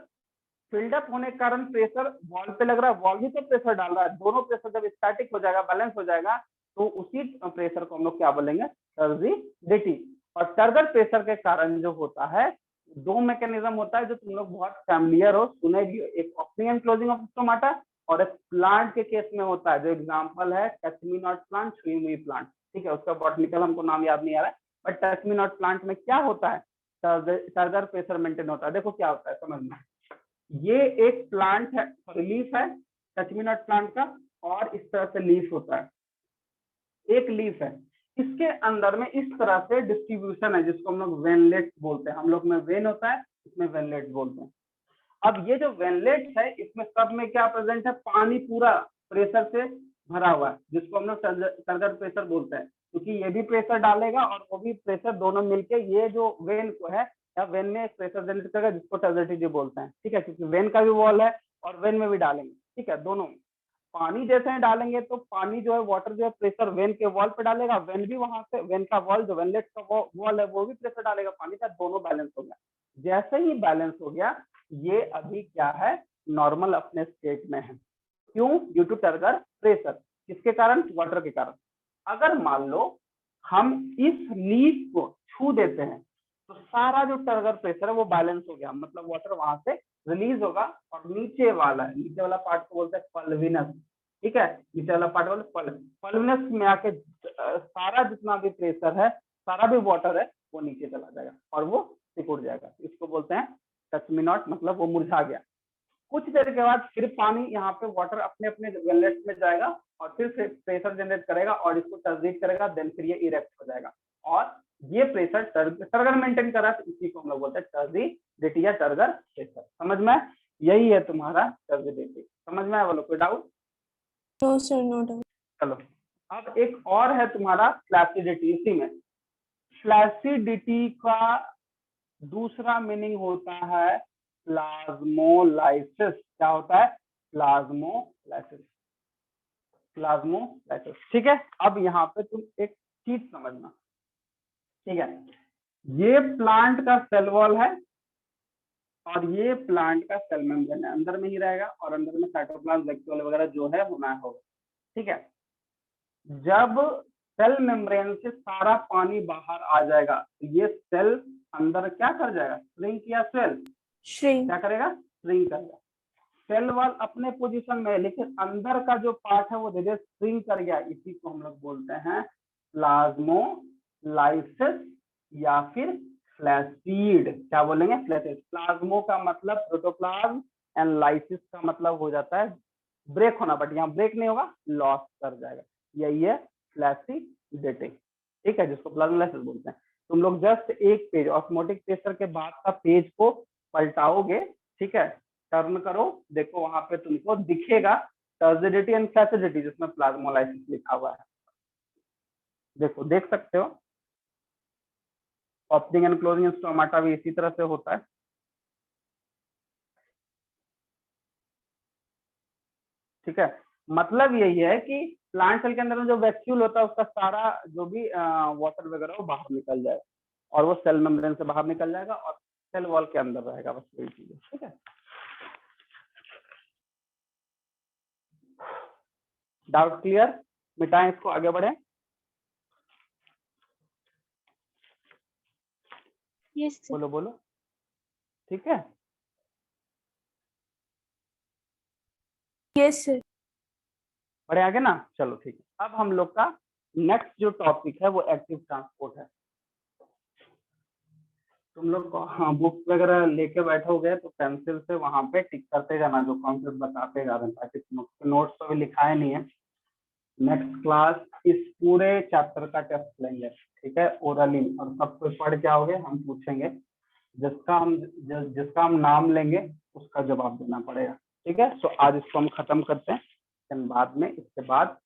फिल्डअप होने के कारण प्रेशर वॉल पे लग रहा है, वॉल भी तो प्रेशर डाल रहा है। दोनों प्रेशर जब स्टैटिक हो जाएगा, बैलेंस हो जाएगा, तो उसी प्रेशर को हम लोग क्या बोलेंगे, टर्जिडिटी। और टर्गर प्रेशर के कारण जो होता है, दो मैकेनिज्म होता है जो तुम लोग बहुत फैमिलियर हो, सुने भी हो। एक opening and closing of stomata, और एक प्लांट के केस में होता है, जो एग्जाम्पल है टच मी नॉट प्लांट, छुई मुई प्लांट। ठीक है, उसका बॉटनिकल हमको नाम याद नहीं आ रहा है, but touch me not plant में क्या होता है, टर्गर प्रेशर मेंटेन होता है। देखो क्या होता है समझना, ये एक प्लांट है, लीफ है टच मी नॉट प्लांट का, और इस तरह से लीफ होता है, एक लीफ है। इसके अंदर में इस तरह से डिस्ट्रीब्यूशन है, जिसको हम लोग वेनलेट बोलते हैं। हम लोग में वेन होता है, इसमें वेनलेट बोलते हैं। अब ये जो वेनलेट है, इसमें सब में क्या प्रेजेंट है, पानी पूरा प्रेशर से भरा हुआ है, जिसको हम लोग टर्गर प्रेशर बोलते हैं। क्योंकि ये भी प्रेशर डालेगा और वो भी प्रेशर, दोनों मिलके ये जो वेन को है, या वेन में एक प्रेशर जनरेट करेगा, जिसको टर्जिडिटी बोलते हैं। ठीक है, क्योंकि वेन का भी वॉल है और वेन में भी डालेंगे। ठीक है, दोनों पानी जैसे ही डालेंगे तो पानी जो है, वाटर जो है, प्रेशर वेन के वॉल पे डालेगा, वेन भी वहां से, वेन का वॉल जो वेनलेट का वॉल है, वो भी प्रेशर डालेगा पानी का, दोनों बैलेंस हो गया। जैसे ही बैलेंस हो गया, ये अभी क्या है, नॉर्मल अपने स्टेट में है। क्यों? Due to turgor pressure. किसके कारण? वाटर के कारण। अगर मान लो हम इस लीफ को छू देते हैं तो सारा जो टर्गर प्रेशर है वो बैलेंस हो गया, मतलब वाटर वहां से रिलीज होगा और नीचे वाला पार्ट को बोलते हैं पल्विनस। ठीक है, नीचे वाला पार्ट बोलते हैं पल्विनस में आके सारा जितना भी प्रेशर है, सारा भी वाटर है, वो नीचे चला जाएगा और वो सिकुड़ जाएगा। इसको बोलते हैं टच मी नॉट, मतलब वो मुरझा गया। कुछ देर के बाद फिर पानी यहाँ पे वाटर अपने अपने वेलनेट में जाएगा और फिर प्रेशर जनरेट करेगा और इसको टर्जिट करेगा, देन फिर ये इरेक्ट हो जाएगा और ये प्रेशर टर्गर मेंटेन कर रहा है, इसी को हम लोग बोलते हैं टर्जिडिटी या टर्गर प्रेशर। समझ में? यही है तुम्हारा टर्जिडिटी। समझ में आया? बोलो कोई doubt? No sir, no doubt. चलो अब एक और है तुम्हारा फ्लैसिडिटी। इसी में फ्लैसिडिटी का दूसरा मीनिंग होता है प्लाज्मोलाइसिस। क्या होता है? प्लाज्मोलाइसिस। प्लाज्मोलाइसिस। ठीक है, अब यहाँ पे तुम एक चीज समझना। ठीक है, ये प्लांट का सेल वॉल है और ये प्लांट का सेल मेम्ब्रेन है, अंदर में ही रहेगा और अंदर में साइटोप्लाज्म वैक्यूल वगैरह जो है होना होगा। ठीक है, जब सेल मेम्ब्रेन से सारा पानी बाहर आ जाएगा तो ये सेल अंदर क्या कर जाएगा? श्रिंक या स्वेल? Shrink. क्या करेगा? श्रिंक करेगा। सेल वॉल अपने पोजीशन में है लेकिन अंदर का जो पार्ट है वो धीरे श्रिंक कर गया, इसी को हम लोग बोलते हैं प्लाज्मोलाइसिस या फिर फ्लैसीड। क्या बोलेंगे? फ्लैसीड। प्लाज्मो का मतलब प्रोटोप्लाज्म एंड लाइसिस का मतलब हो जाता है ब्रेक होना, बट यहाँ ब्रेक नहीं होगा, लॉस कर जाएगा। यही है फ्लैसिडिटी। ठीक है, जिसको प्लाज्मोलाइसिस बोलते हैं। तुम लोग जस्ट एक पेज ऑस्मोटिक प्रेशर के बाद का पेज को पलटाओगे, ठीक है, टर्न करो, देखो वहां पे तुमको दिखेगा टर्जिडिटी एंड फ्लैसिडिटी जिसमें प्लाज्मोलाइसिस लिखा हुआ है। देखो, देख सकते हो। ओपनिंग एंड क्लोजिंग स्टोमाटा भी इसी तरह से होता है। ठीक है, मतलब यही है कि प्लांट सेल के अंदर में जो वैक्यूल होता है उसका सारा जो भी वाटर वगैरह वो बाहर निकल जाएगा और वो सेल मेम्ब्रेन से बाहर निकल जाएगा और सेल वॉल के अंदर रहेगा, बस वही चीज है। ठीक है, डाउट क्लियर? मिटाएं इसको, आगे बढ़े। Yes sir. बोलो बोलो। ठीक है, Yes sir. बढ़े आगे ना। चलो ठीक है, अब हम लोग का नेक्स्ट जो टॉपिक है वो एक्टिव ट्रांसपोर्ट है। तुम लोग हाँ बुक्स वगैरह लेके बैठोगे तो पेंसिल से वहां पे टिक करते जाना, जो कॉन्सेप्ट बताते जा रहे हैं, ताकि नोट्स तो अभी लिखा है नहीं है। नेक्स्ट क्लास इस पूरे चैप्टर का टेस्ट लेंगे, ठीक है, ओरली, और सब कुछ पढ़ के आओगे, हम पूछेंगे, जिसका हम नाम लेंगे उसका जवाब देना पड़ेगा। ठीक है, तो आज इसको हम खत्म करते हैं, देन बाद में इसके बाद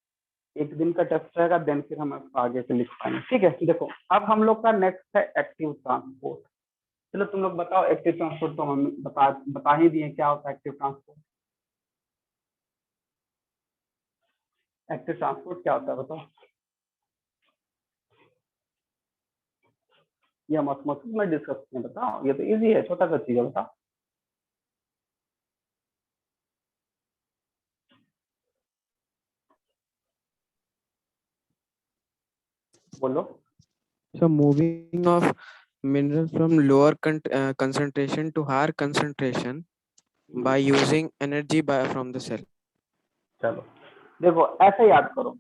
एक दिन का टेस्ट रहेगा, देन फिर हम आगे से लिख पाएंगे। ठीक है, देखो अब हम लोग का नेक्स्ट है एक्टिव ट्रांसपोर्ट। चलो तुम लोग बताओ, एक्टिव ट्रांसपोर्ट तो हम बता ही दिए क्या होता है एक्टिव ट्रांसपोर्ट। एक्टिव ट्रांसपोर्ट क्या होता है बताओ। ये हम ऑस्मोसिस में डिस्कस करें, बताओ, ये तो इजी है, छोटा सा चीज है, बताओ। बोलो। So moving of minerals from lower concentration to higher concentration by using energy from the cell. चलो देखो, ऐसे याद करो,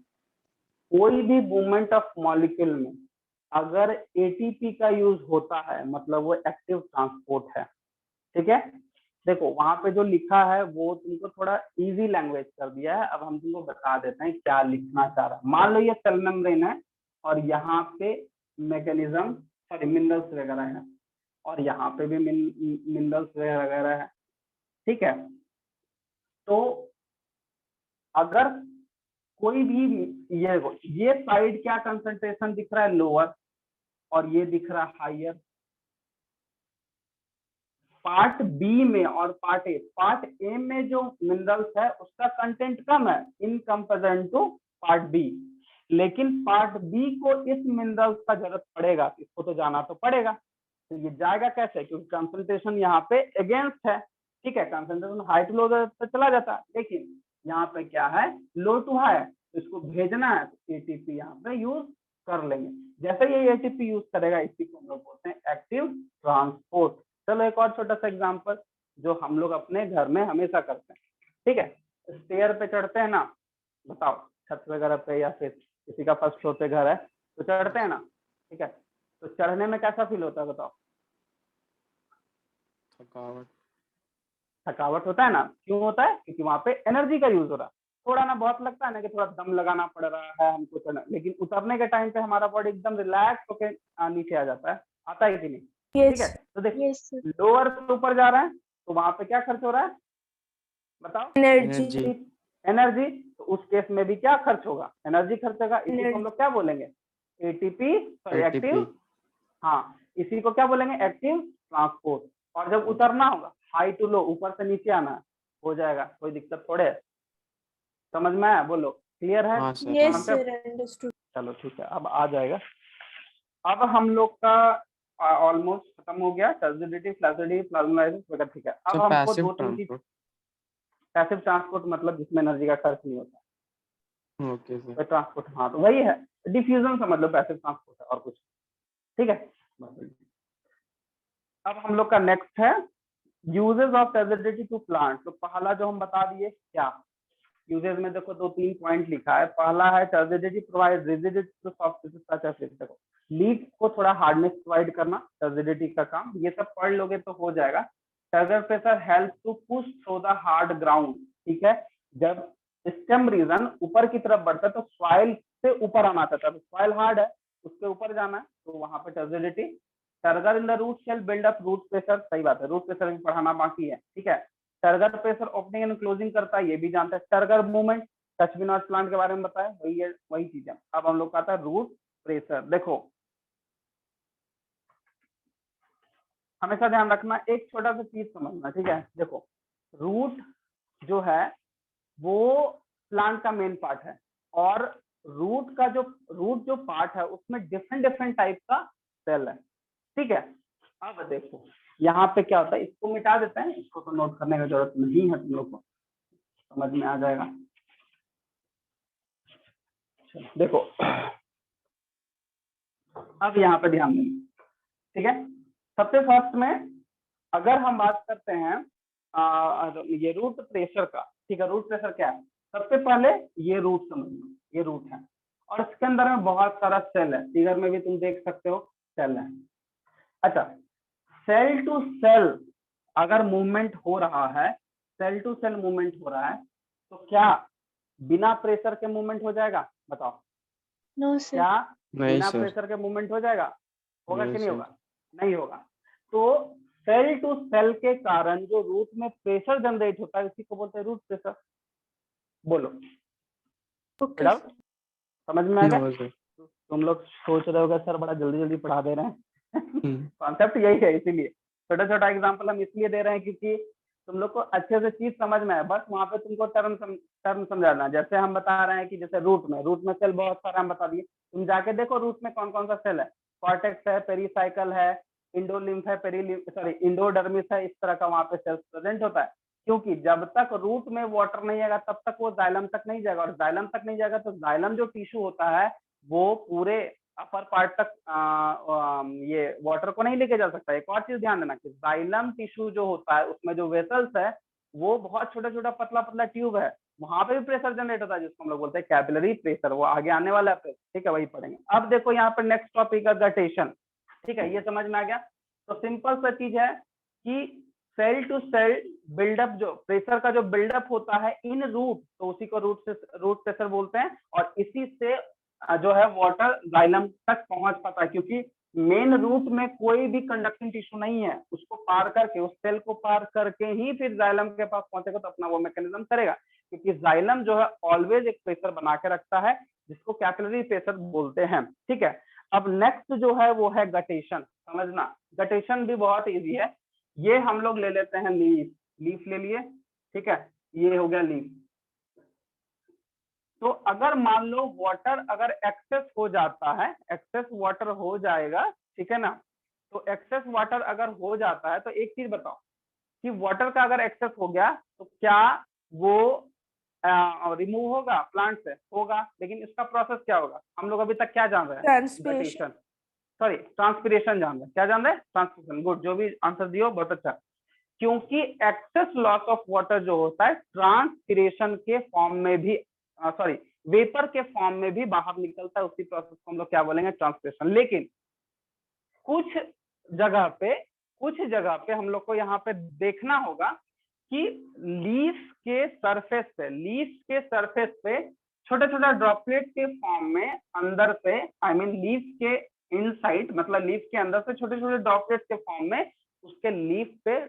कोई भी मूवमेंट ऑफ मॉलिक्यूल में अगर एटीपी का यूज होता है मतलब वो एक्टिव ट्रांसपोर्ट है। ठीक है, देखो वहां पे जो लिखा है वो तुमको थोड़ा इजी लैंग्वेज कर दिया है, अब हम तुमको बता देते हैं क्या लिखना चाह रहा है। मान लो ये सेल मेम्ब्रेन है और यहाँ पे मैकेनिज्म सॉरी मिनरल्स वगैरह है और यहाँ पे भी मिनरल्स वगैरह है। ठीक है, तो अगर कोई भी ये साइड क्या कंसंट्रेशन दिख रहा है? लोअर, और ये दिख रहा है हायर। पार्ट बी में और पार्ट ए में जो मिनरल्स है उसका कंटेंट कम है in comparison to part B, लेकिन पार्ट बी को इस मिनरल्स का जरूरत पड़ेगा, इसको तो जाना तो पड़ेगा। तो ये जाएगा कैसे? क्योंकि कंसंट्रेशन यहाँ पे अगेंस्ट है। ठीक है, कंसंट्रेशन हाई टू लो तो चला जाता, लेकिन यहाँ पे क्या है, लो टू हाई, तो इसको भेजना है तो एटीपी यहाँ पे यूज कर लेंगे। जैसे ये एटीपी यूज करेगा इसी को हम लोग बोलते हैं एक्टिव ट्रांसपोर्ट। चलो एक और छोटा सा एग्जांपल जो हम लोग अपने घर में हमेशा करते हैं, ठीक है, स्टेयर पे चढ़ते हैं ना, बताओ छत वगैरह पे या फिर किसी का फर्स्ट फ्लोर पे घर है तो चढ़ते हैं ना, ठीक है, तो चढ़ने में कैसा फील होता है बताओ? थकावट। थकावट होता है ना, क्यों होता है? क्योंकि वहां पे एनर्जी का यूज हो रहा है। थोड़ा ना बहुत लगता है ना कि थोड़ा दम लगाना पड़ रहा है हमको चढ़ना, लेकिन उतरने के टाइम पे हमारा बॉडी एकदम रिलैक्स होकर नीचे आ जाता है, आता है कि नहीं? ठीक है, Yes. तो देखिए Yes, sir. लोअर से ऊपर जा रहा है तो वहां पे क्या खर्च हो रहा है बताओ? Energy. एनर्जी। एनर्जी। तो उस केस में भी क्या खर्च होगा? एनर्जी खर्च होगा। इसी को हम Energy. लोग क्या बोलेंगे? ATP, sorry ATP। एक्टिव, हाँ इसी को क्या बोलेंगे? Active transport. और जब उतरना होगा, हाई टू लो, ऊपर से नीचे आना है, हो जाएगा, कोई दिक्कत थोड़े है। समझ में आया? बोलो, क्लियर है हाँ sir. Yes, concept? sir. Understood. चलो ठीक है, अब आ जाएगा। अब हम लोग का ऑलमोस्ट खत्म हो गया, टर्बिडिटी, फ्लैसिडिटी, प्लाज्मोलाइसिस वगैरह, ठीक है। अब सर हमको पैसिव दो तीन चीज, ट्रांसपोर्ट। पैसिव ट्रांसपोर्ट मतलब जिसमें एनर्जी का खर्च नहीं होता ओके सर। है ट्रांसपोर्ट, हाँ तो वही है, डिफ्यूजन समझ लो पैसिव ट्रांसपोर्ट है और कुछ, ठीक है। अब हम लोग का नेक्स्ट है uses of turbidity to plant. तो पहला जो हम बता दिए क्या यूजेस में, देखो दो तीन पॉइंट लिखा है। पहला है turbidity provide rigidity to soft tissue such as leaf. देखो लीफ को थोड़ा हार्डनेस प्रोवाइड करना टर्बिडिटी का काम, ये सब पढ़ लोगे तो हो जाएगा। Turgor pressure help to push through the hard ground, ठीक है। जब स्टेम रीजन ऊपर की तरफ बढ़ता है तो सॉइल से ऊपर आना चाहता है, सॉइल हार्ड है उसके ऊपर जाना है, तो वहां पे turbidity. Turgor in the root cell build up root pressure, सही बात है, रूट प्रेशर भी पढ़ाना बाकी है, ठीक है। Turgor pressure opening and closing करता है, ये भी जानते हैं। Turgor movement, touch me not plant के बारे में बताया, वही चीज है। अब हम लोग का आता है रूट प्रेशर। देखो हमेशा ध्यान रखना, एक छोटा सा चीज समझना, ठीक है। देखो रूट जो है वो प्लांट का मेन पार्ट है, और रूट जो पार्ट है उसमें डिफरेंट डिफरेंट टाइप का सेल है, ठीक है। अब देखो यहाँ पे क्या होता है, इसको मिटा देते हैं, इसको तो नोट करने की जरूरत नहीं है, तुम लोग को समझ में आ जाएगा। देखो अब यहाँ पे ध्यान देंगे, ठीक है। सबसे फर्स्ट में अगर हम बात करते हैं ये रूट प्रेशर का, ठीक है। रूट प्रेशर क्या है? सबसे पहले ये रूट समझना, ये रूट है और इसके अंदर में बहुत सारा सेल है, फिगर में भी तुम देख सकते हो सेल है। अच्छा, सेल टू सेल अगर मूवमेंट हो रहा है, सेल टू सेल मूवमेंट हो रहा है, तो क्या बिना प्रेशर के मूवमेंट हो जाएगा? बताओ, No, sir. क्या नहीं बिना सर। प्रेशर के मूवमेंट हो जाएगा? होगा नहीं कि नहीं सर। होगा? नहीं होगा। तो सेल टू सेल के कारण जो रूट में प्रेशर जनरेट होता है उसी को बोलते हैं रूट प्रेशर। बोलो, Okay. डाउट समझ में आ गया? No sir. तुम लोग सोच रहे होगे सर बड़ा जल्दी जल्दी पढ़ा दे रहे हैं कॉन्सेप्ट यही है, इसीलिए छोटा छोटा एग्जांपल हम इसलिए दे रहे हैं क्योंकि तुम लोग को अच्छे से चीज समझ में आए। बस वहां पे तुमको टर्म समझाना। जैसे हम बता रहे हैं कि जैसे रूट में सेल बहुत सारा हम बता दिए, तुम जाके देखो रूट में कौन कौन सा सेल है। कॉर्टेक्स है, पेरीसाइकल है, इंडोलिम्फ है, इंडोडर्मिस है, इस तरह का वहां पे सेल्स प्रेजेंट होता है। क्योंकि जब तक रूट में वाटर नहीं आएगा तब तक वो जाइलम तक नहीं जाएगा, और जाइलम तक नहीं जाएगा तो जाइलम जो टिश्यू होता है वो पूरे अपर पार्ट तक ये वाटर को नहीं लेके जा सकता। एक और चीज ध्यान देना कि जाइलम टिश्यू जो होता है उसमें जो वेसल्स है वो बहुत छोटा छोटा पतला पतला ट्यूब है, वहां पे भी प्रेशर जनरेट होता है जिसको हम लोग बोलते हैं कैपिलरी प्रेशर। वो आगे आने वाला है, ठीक है, वही पढ़ेंगे। अब देखो यहाँ पर नेक्स्ट टॉपिक है गटेशन, ठीक है, ये समझ में आ गया। तो सिंपल सा चीज है कि सेल टू सेल बिल्डअप, जो प्रेशर का जो बिल्डअप होता है इन रूट, तो उसी को रूट प्रेशर बोलते हैं। और इसी से जो है वाटर जाइलम तक पहुंच पाता है, क्योंकि मेन रूट में कोई भी कंडक्टिंग टिश्यू नहीं है, उसको पार करके, उस सेल को पार करके ही फिर जाइलम के पास पहुंचेगा तो अपना वो मैकेनिज्म करेगा। क्योंकि जाइलम जो है ऑलवेज एक प्रेशर बना के रखता है जिसको कैपिलरी प्रेशर बोलते हैं, ठीक है। अब नेक्स्ट जो है वो है गटेशन। समझना, गटेशन भी बहुत इजी है। ये हम लोग ले लेते हैं लीफ ले लिए, ठीक है, ये हो गया लीफ। तो अगर मान लो वाटर अगर एक्सेस हो जाता है, एक्सेस वाटर हो जाएगा, ठीक है ना। तो एक्सेस वाटर अगर हो जाता है तो एक चीज बताओ कि वाटर का अगर एक्सेस हो गया तो क्या वो रिमूव होगा प्लांट से, होगा, लेकिन इसका प्रोसेस क्या होगा? हम लोग अभी तक क्या जान रहे हैं? ट्रांसपिरेशन। सॉरी, ट्रांसपिरेशन जान रहे हैं। क्या जान रहे हैं? ट्रांसपिरेशन। गुड, जो भी आंसर दियो बहुत अच्छा। क्योंकि एक्सेस लॉस ऑफ वाटर जो होता है ट्रांसपिरेशन के फॉर्म में भी, सॉरी, वेपर के फॉर्म में भी बाहर निकलता है, उसी प्रोसेस को हम लोग क्या बोलेंगे? ट्रांसपिरेशन। लेकिन कुछ जगह पे हम लोग को यहाँ पे देखना होगा कि लीफ के सरफेस पे छोटे छोटे ड्रॉपलेट के फॉर्म में अंदर से, आई मीन लीफ के इनसाइड, मतलब लीफ के अंदर से छोटे छोटे ड्रॉपलेट के फॉर्म में उसके लीफ पे,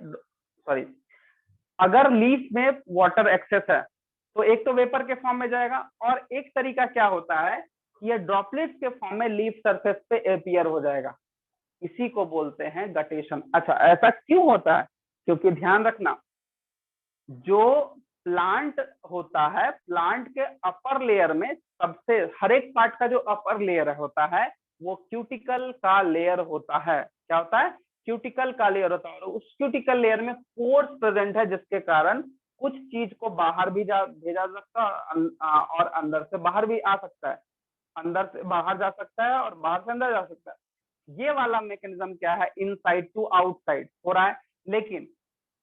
सॉरी, अगर लीफ में वाटर एक्सेस है तो एक तो वेपर के फॉर्म में जाएगा, और एक तरीका क्या होता है कि ये ड्रॉपलेट्स के फॉर्म में लीफ सरफेस पे अपीयर हो जाएगा। इसी को बोलते हैं गटेशन। अच्छा, ऐसा क्यों होता है? क्योंकि ध्यान रखना, जो प्लांट होता है, प्लांट के अपर लेयर में सबसे, हर एक पार्ट का जो अपर लेयर होता है वो क्यूटिकल का लेयर होता है। क्या होता है? क्यूटिकल का लेयर होता है। और उस क्यूटिकल लेयर में पोर्स प्रेजेंट है, जिसके कारण कुछ चीज को बाहर भी भेजा जा सकता है और अंदर से बाहर भी आ सकता है, अंदर से बाहर जा सकता है और बाहर से अंदर जा सकता है। ये वाला मैकेनिज्म क्या है? इनसाइड टू आउटसाइड हो रहा है, लेकिन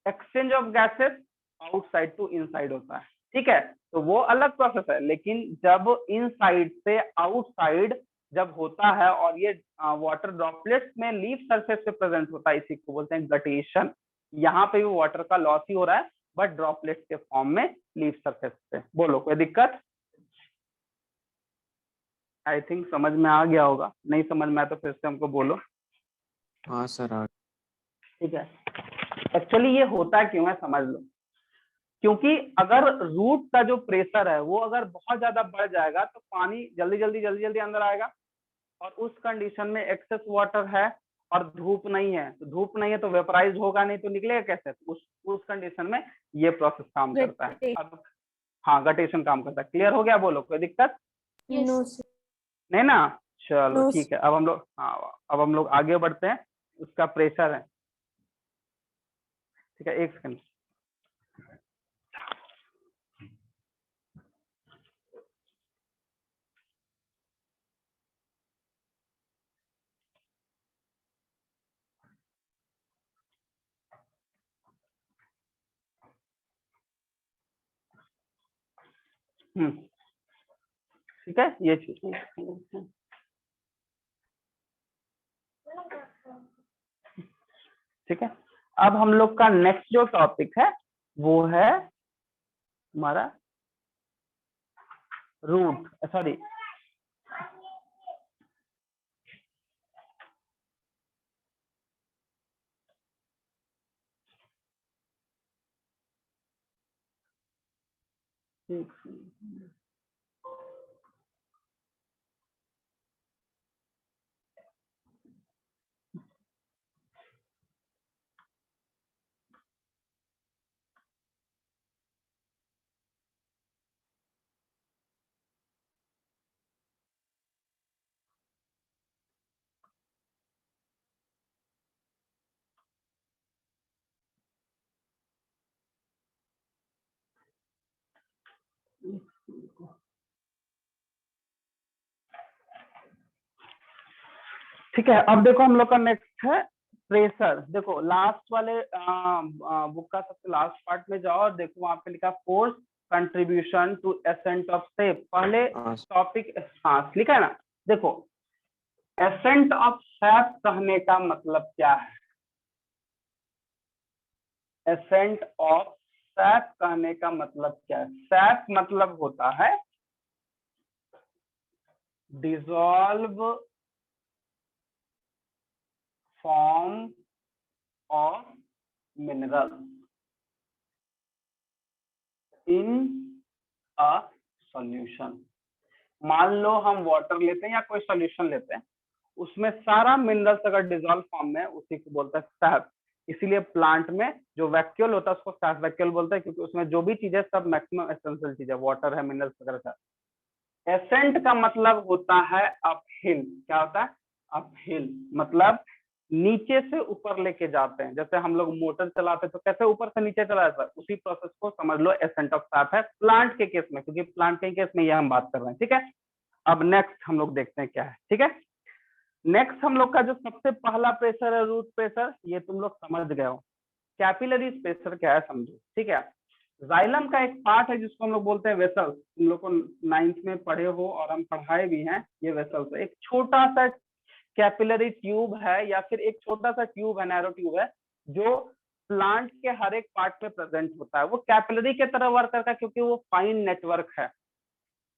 exchange of gases outside to inside होता है। ठीक है, तो वो अलग प्रोसेस है। लेकिन जब इनसाइड से आउटसाइड जब होता है और ये वाटर ड्रॉपलेट्स में लीफ सरफेस पे प्रेजेंट होता है, इसी को बोलते हैं गटेशन। यहाँ पे भी वाटर का लॉस ही हो रहा है, बट ड्रॉपलेट्स के फॉर्म में लीफ सरफेस पे। बोलो, कोई दिक्कत? आई थिंक समझ में आ गया होगा। नहीं समझ में आया तो फिर से हमको बोलो। हाँ सर। ठीक है, एक्चुअली ये होता क्यों है समझ लो। क्योंकि अगर रूट का जो प्रेशर है वो अगर बहुत ज्यादा बढ़ जाएगा तो पानी जल्दी जल्दी अंदर आएगा, और उस कंडीशन में एक्सेस वाटर है और धूप नहीं है, तो धूप नहीं है तो वेपराइज होगा नहीं, तो निकलेगा कैसे? उस कंडीशन में ये प्रोसेस काम करता है। अब हाँ, गटेशन काम करता है। क्लियर हो गया? बोलो, कोई दिक्कत? No sir. नहीं ना? चलो No, ठीक है। अब हम लोग आगे बढ़ते हैं। उसका प्रेशर है, ठीक है, एक सेकंड। ठीक है, ये चीज ठीक है। अब हम लोग का नेक्स्ट जो टॉपिक है वो है हमारा रूट, सॉरी, ठीक है। अब देखो हम लोग का नेक्स्ट है प्रेशर। देखो लास्ट वाले बुक का सबसे लास्ट पार्ट में जाओ और देखो वहां पे लिखा force contribution to ascent of sap. पहले टॉपिक हाँ लिखा है ना। देखो एसेंट ऑफ शेप कहने का मतलब क्या है? एसेंट ऑफ शेप कहने का मतलब क्या है? शेप मतलब होता है dissolve form of mineral in a solution. मान लो हम वाटर लेते हैं या कोई सॉल्यूशन लेते हैं, उसमें सारा मिनरल्स अगर डिसॉल्व फॉर्म में, उसी को बोलते हैं सैप। इसीलिए प्लांट में जो वैक्यूल होता है उसको सैप वैक्यूल बोलते हैं, क्योंकि उसमें जो भी चीजें सब मैक्सिमम एसेंशियल चीज है, वाटर है, मिनरल्स वगैरह। एसेंट का मतलब होता है अपहिल। क्या होता है? अपहिल मतलब नीचे से ऊपर लेके जाते हैं। जैसे हम लोग मोटर चलाते हैं तो कैसे ऊपर से नीचे चला जाता है, उसी प्रोसेस को समझ लो एसेंट ऑफ सैप है प्लांट के केस में, क्योंकि प्लांट के केस में ये हम बात कर रहे हैं। ठीक है, अब नेक्स्ट हम लोग देखते हैं क्या है। ठीक है, नेक्स्ट हम लोग का जो सबसे पहला प्रेशर है रूट प्रेशर, ये तुम लोग समझ गए हो। कैपिलरी प्रेशर क्या है समझो। ठीक है, जाइलम का एक पार्ट है जिसको हम लोग बोलते हैं वेसल्स, तुम लोग को 9th में पढ़े हो और हम पढ़ाए भी हैं। ये वेसल्स एक छोटा सा कैपिलरी ट्यूब है या फिर एक छोटा सा ट्यूब है, नैरो ट्यूब है, जो प्लांट के हर एक पार्ट में प्रेजेंट होता है। वो कैपिलरी के तरह वर्क करता है क्योंकि वो फाइन नेटवर्क है।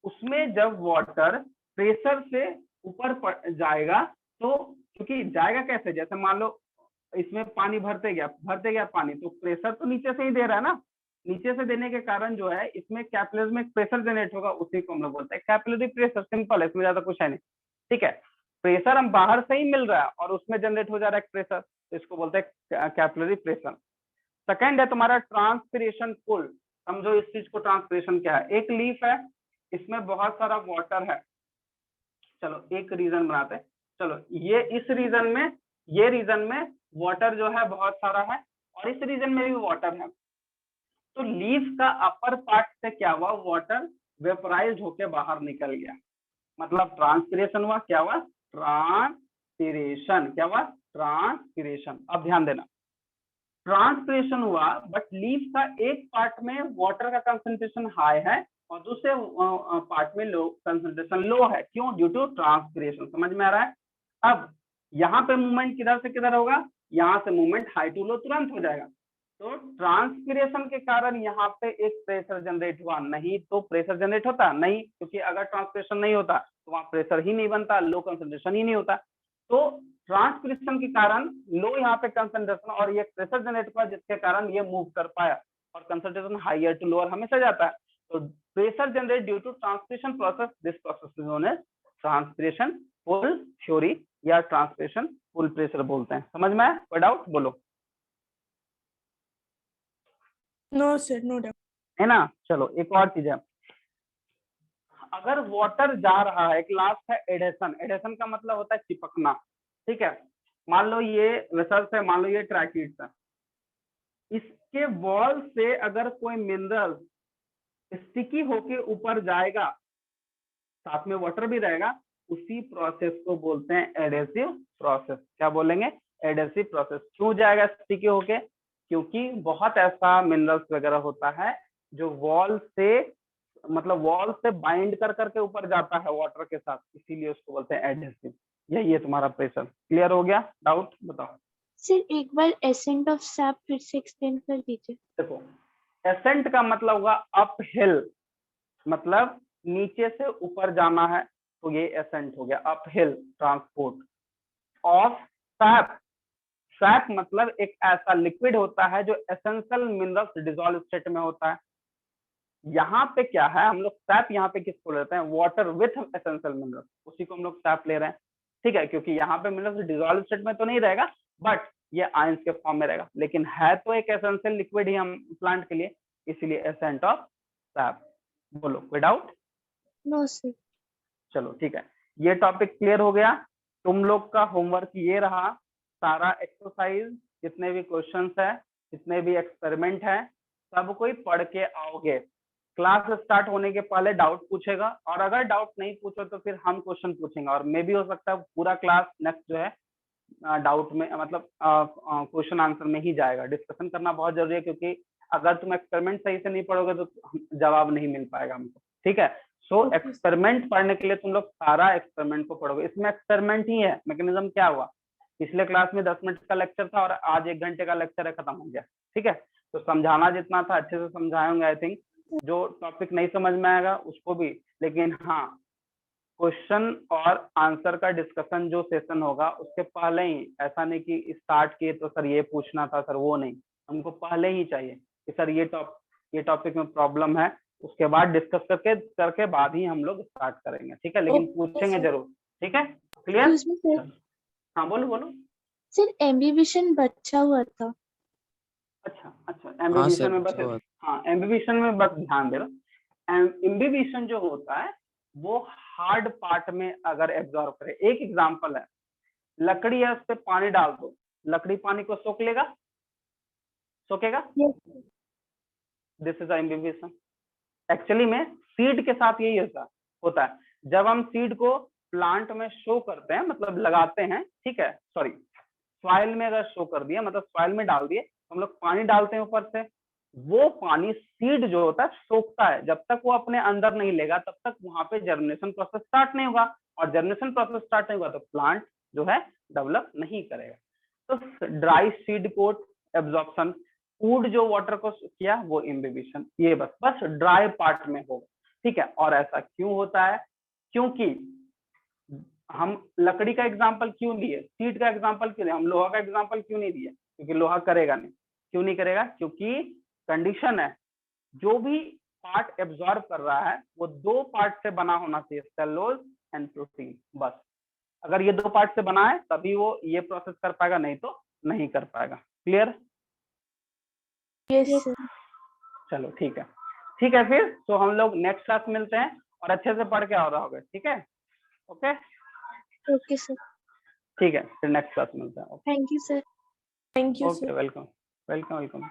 उसमें जब वाटर प्रेशर से ऊपर जाएगा तो, क्योंकि जाएगा कैसे, जैसे मान लो इसमें पानी भरते गया पानी, तो प्रेशर तो नीचे से ही दे रहा है ना, नीचे से देने के कारण जो है इसमें कैपिलरी में प्रेशर जनरेट होगा, उसी को हम लोग बोलते हैं कैपिलरी प्रेशर। सिंपल है, इसमें ज्यादा कुछ है नहीं। ठीक है, प्रेशर हम बाहर से ही मिल रहा है और उसमें जनरेट हो जा रहा है प्रेशर, तो इसको बोलते हैं कैपिलरी प्रेशर। सेकेंड है तुम्हारा ट्रांसपिरेशन पुल। समझो इस चीज को, ट्रांसपिरेशन क्या है। एक लीफ है, इसमें बहुत सारा वाटर है, चलो एक रीजन बनाते हैं। चलो ये इस रीजन में, ये रीजन में वाटर जो है बहुत सारा है और इस रीजन में भी वाटर है। तो लीफ का अपर पार्ट से क्या हुआ, वाटर वेपराइज होके बाहर निकल गया, मतलब ट्रांसपिरेशन हुआ। क्या हुआ, ट्रांसपिरेशन। क्या हुआ, ट्रांसपिरेशन। अब ध्यान देना, ट्रांसपिरेशन हुआ बट लीफ का एक पार्ट में वाटर का कंसंट्रेशन हाई है और दूसरे पार्ट में लो कंसंट्रेशन लो है। क्यों, ड्यू टू ट्रांसपिरेशन। समझ में आ रहा है। अब यहाँ पे मूवमेंट किधर से किधर होगा, यहाँ से मूवमेंट हाई टू लो तुरंत हो जाएगा। तो ट्रांसपिरेशन के कारण यहाँ पे एक प्रेशर जनरेट हुआ, नहीं तो प्रेशर जनरेट होता नहीं, क्योंकि अगर ट्रांसपिरेशन नहीं होता तो वहां प्रेशर ही नहीं बनता, लो कंसंट्रेशन ही नहीं होता। तो ट्रांसपिरेशन के कारण लो यहाँ पे कंसंट्रेशन और ये प्रेशर जनरेट हुआ, जिसके कारण ये मूव कर पाया और कंसंट्रेशन हायर टू लोअर हमेशा जाता है। तो pressure generate due to transpiration process, this process is known as transpiration pull theory या ट्रांसपिरेशन पुल प्रेशर बोलते हैं। समझ में आया, कोई डाउट बोलो। No, sir, no doubt. है ना। चलो एक और चीज है, अगर वाटर जा रहा है, एक लास्ट है एडेशन। एडेशन का मतलब होता है चिपकना। ठीक है, मान लो ये वेसल्स है, मान लो ये ट्रैकिड्स है, इसके वॉल से अगर कोई मिनरल स्टिकी होके ऊपर जाएगा, साथ में वाटर भी रहेगा, उसी प्रोसेस को बोलते हैं एडेसिव प्रोसेस। क्या बोलेंगे, एडेसिव प्रोसेस। क्यों जाएगा स्टिकी होके, क्योंकि बहुत ऐसा मिनरल्स वगैरह होता है जो वॉल से, मतलब वॉल से बाइंड कर करके ऊपर जाता है वाटर के साथ, इसीलिए उसको बोलते हैं एडेसिव। यही है तुम्हारा प्रेशर। क्लियर हो गया, डाउट बताओ। सर एक बार एसेंट ऑफ सैप फिर से एक्सप्लेन कर दीजिए। देखो, एसेंट का मतलब होगा अप हिल, मतलब नीचे से ऊपर जाना है, तो ये एसेंट हो गया, up hill transport of SAP. SAP मतलब एक ऐसा लिक्विड होता है जो एसेंशियल मिनरल्स डिसॉल्व स्टेट में होता है। यहाँ पे क्या है, हम लोग सैप यहाँ पे किसको लेते हैं, वाटर विथ एसेंशियल मिनरल्स, उसी को हम लोग सैप ले रहे हैं। ठीक है, क्योंकि यहाँ पे मिनरल्स डिसॉल्व स्टेट में तो नहीं रहेगा, बट ये आयंस के फॉर्म में रहेगा, लेकिन है तो एक एसेंशियल लिक्विड ही हम प्लांट के लिए, इसीलिए एसेंट ऑफ सैप। बोलो कोई डाउट। No sir. चलो ठीक है, ये टॉपिक क्लियर हो गया। तुम लोग का होमवर्क ये रहा, सारा एक्सरसाइज, जितने भी क्वेश्चंस है, जितने भी एक्सपेरिमेंट है, सब कोई पढ़ के आओगे। क्लास स्टार्ट होने के पहले डाउट पूछेगा, और अगर डाउट नहीं पूछो तो फिर हम क्वेश्चन पूछेंगे, और मे भी हो सकता है पूरा क्लास नेक्स्ट जो है डाउट में, मतलब क्वेश्चन आंसर में ही जाएगा। डिस्कशन करना बहुत जरूरी है, क्योंकि अगर तुम एक्सपेरिमेंट सही से नहीं पढ़ोगे तो जवाब नहीं मिल पाएगा हमको। ठीक है, सो एक्सपेरिमेंट पढ़ने के लिए तुम लोग सारा एक्सपेरिमेंट को पढ़ोगे। इसमें एक्सपेरिमेंट ही है, मैकेनिज्म क्या हुआ, पिछले क्लास में 10 मिनट का लेक्चर था और आज 1 घंटे का लेक्चर है, खत्म हो गया। ठीक है, तो समझाना जितना था अच्छे से समझाएंगे। आई थिंक जो टॉपिक नहीं समझ में आएगा उसको भी, लेकिन हाँ क्वेश्चन और आंसर का डिस्कशन जो सेशन होगा उसके पहले ही, ऐसा नहीं कि स्टार्ट किए तो सर ये पूछना था सर वो नहीं, हमको पहले ही चाहिए कि सर ये टॉपिक में प्रॉब्लम है, उसके बाद डिस्कस करके बाद ही हम लोग स्टार्ट करेंगे। ठीक है, लेकिन पूछेंगे जरूर। ठीक है, क्लियर। हाँ बोलो बोलो। सर एम्बिविशन बचा हुआ था। अच्छा एम्बिविशन में बस, हाँ एम्बिविशन में बस ध्यान दे रहा, एम्बिविशन जो होता है वो हार्ड पार्ट में अगर एब्जॉर्ब करे। एक एग्जांपल है, लकड़ी है, उस पे पानी डाल दो, लकड़ी पानी को सोख लेगा, सोखेगा? Yes. This is imbibition. Actually में सीड के साथ यही होता है। जब हम सीड को प्लांट में शो करते हैं, मतलब लगाते हैं, ठीक है, सॉरी सॉइल में अगर शो कर दिया, मतलब सॉइल में डाल दिए, हम लोग पानी डालते हैं ऊपर से, वो पानी सीड जो होता है सोखता है। जब तक वो अपने अंदर नहीं लेगा तब तक वहां पे जर्मिनेशन प्रोसेस स्टार्ट नहीं होगा, और जर्मिनेशन प्रोसेस स्टार्ट नहीं होगा तो प्लांट जो है डेवलप नहीं करेगा। तो dry seed coat absorption, food जो वाटर को किया वो इम्बिबिशन, ये बस ड्राई पार्ट में होगा, ठीक है। और ऐसा क्यों होता है? क्योंकि हम लकड़ी का एग्जांपल क्यों लिए, सीड का एग्जांपल क्यों लिए, हम लोहा का एग्जांपल क्यों नहीं दिए? क्योंकि लोहा करेगा नहीं। क्यों नहीं करेगा? क्योंकि कंडीशन है, जो भी पार्ट एब्जॉर्ब कर रहा है वो दो पार्ट से बना होना चाहिए, सेलुलोज एंड प्रोटीन। बस अगर ये दो पार्ट से बना है तभी वो ये प्रोसेस कर पाएगा, नहीं तो नहीं कर पाएगा। क्लियर? Yes, Yes. sir. चलो ठीक है, ठीक है। फिर तो हम लोग नेक्स्ट क्लास मिलते हैं और अच्छे से पढ़ के आ रहा होगा, ठीक है? Okay, Okay, sir. ठीक है, फिर नेक्स्ट क्लास मिलते हैं। Thank you, sir. Thank you, sir. Okay, welcome welcome welcome.